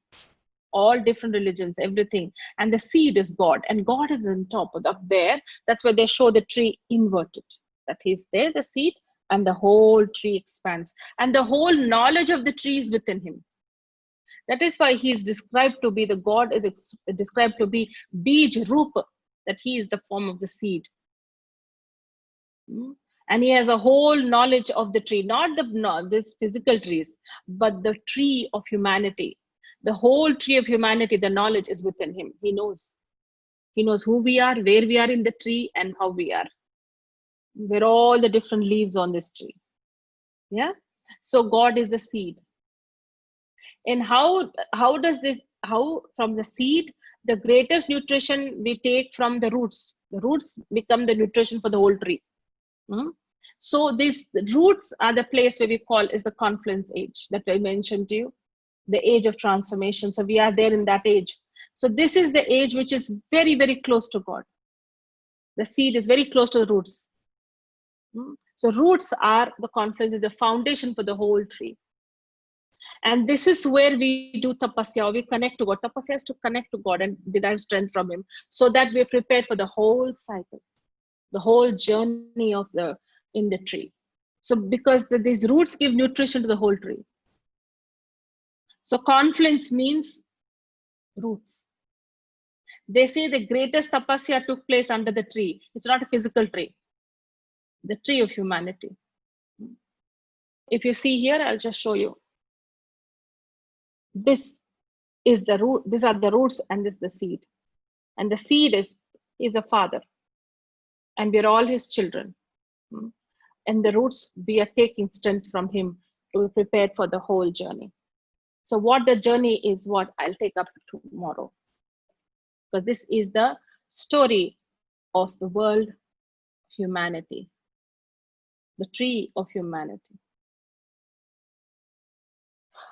All different religions, everything. And the seed is God, and God is on top, up there. That's why they show the tree inverted, that he's there, the seed, and the whole tree expands. And the whole knowledge of the tree is within him. That is why he is described to be, the God is described to be Bij Rupa, that he is the form of the seed. And he has a whole knowledge of the tree, not this physical trees, but the tree of humanity. The whole tree of humanity, the knowledge is within him. He knows. He knows who we are, where we are in the tree, and how we are. We're all the different leaves on this tree. Yeah. So God is the seed. And how from the seed, the greatest nutrition we take from the roots. The roots become the nutrition for the whole tree. So these roots are the place where we call is the confluence age that I mentioned to you, the age of transformation. So we are there in that age. So this is the age which is very, very close to God. The seed is very close to the roots. So roots are the confluence, is the foundation for the whole tree. And this is where we do tapasya, we connect to God. Tapasya is to connect to God and derive strength from him, so that we're prepared for the whole cycle, the whole journey of in the tree. So because these roots give nutrition to the whole tree. So confluence means roots. They say the greatest tapasya took place under the tree. It's not a physical tree, the tree of humanity. If you see here, I'll just show you. This is the root, these are the roots, and this is the seed. And the seed is a father, and we're all his children. And the roots, we are taking strength from him to be prepared for the whole journey. So what the journey is, what I'll take up tomorrow. Because this is the story of the world, humanity, the tree of humanity.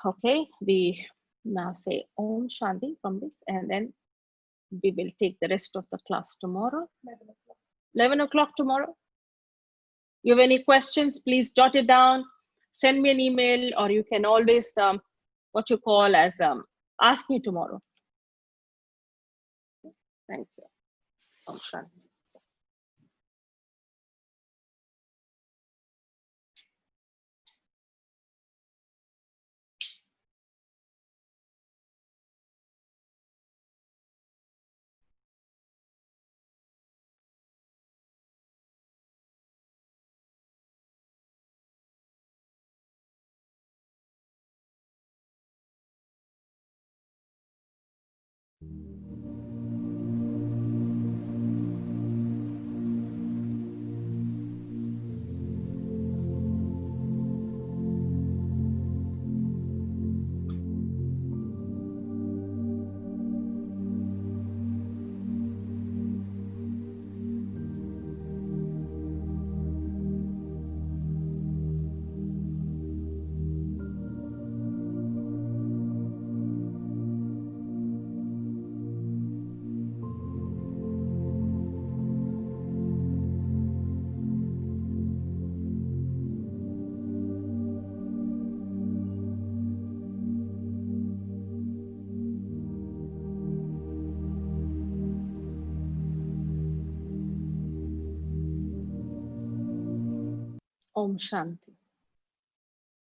Okay, we now say Om Shanti from this, and then we will take the rest of the class tomorrow. 11 o'clock tomorrow. You have any questions, please jot it down, send me an email, or you can always what you call as ask me tomorrow. Thank you. Om Shanti. Om Shanti.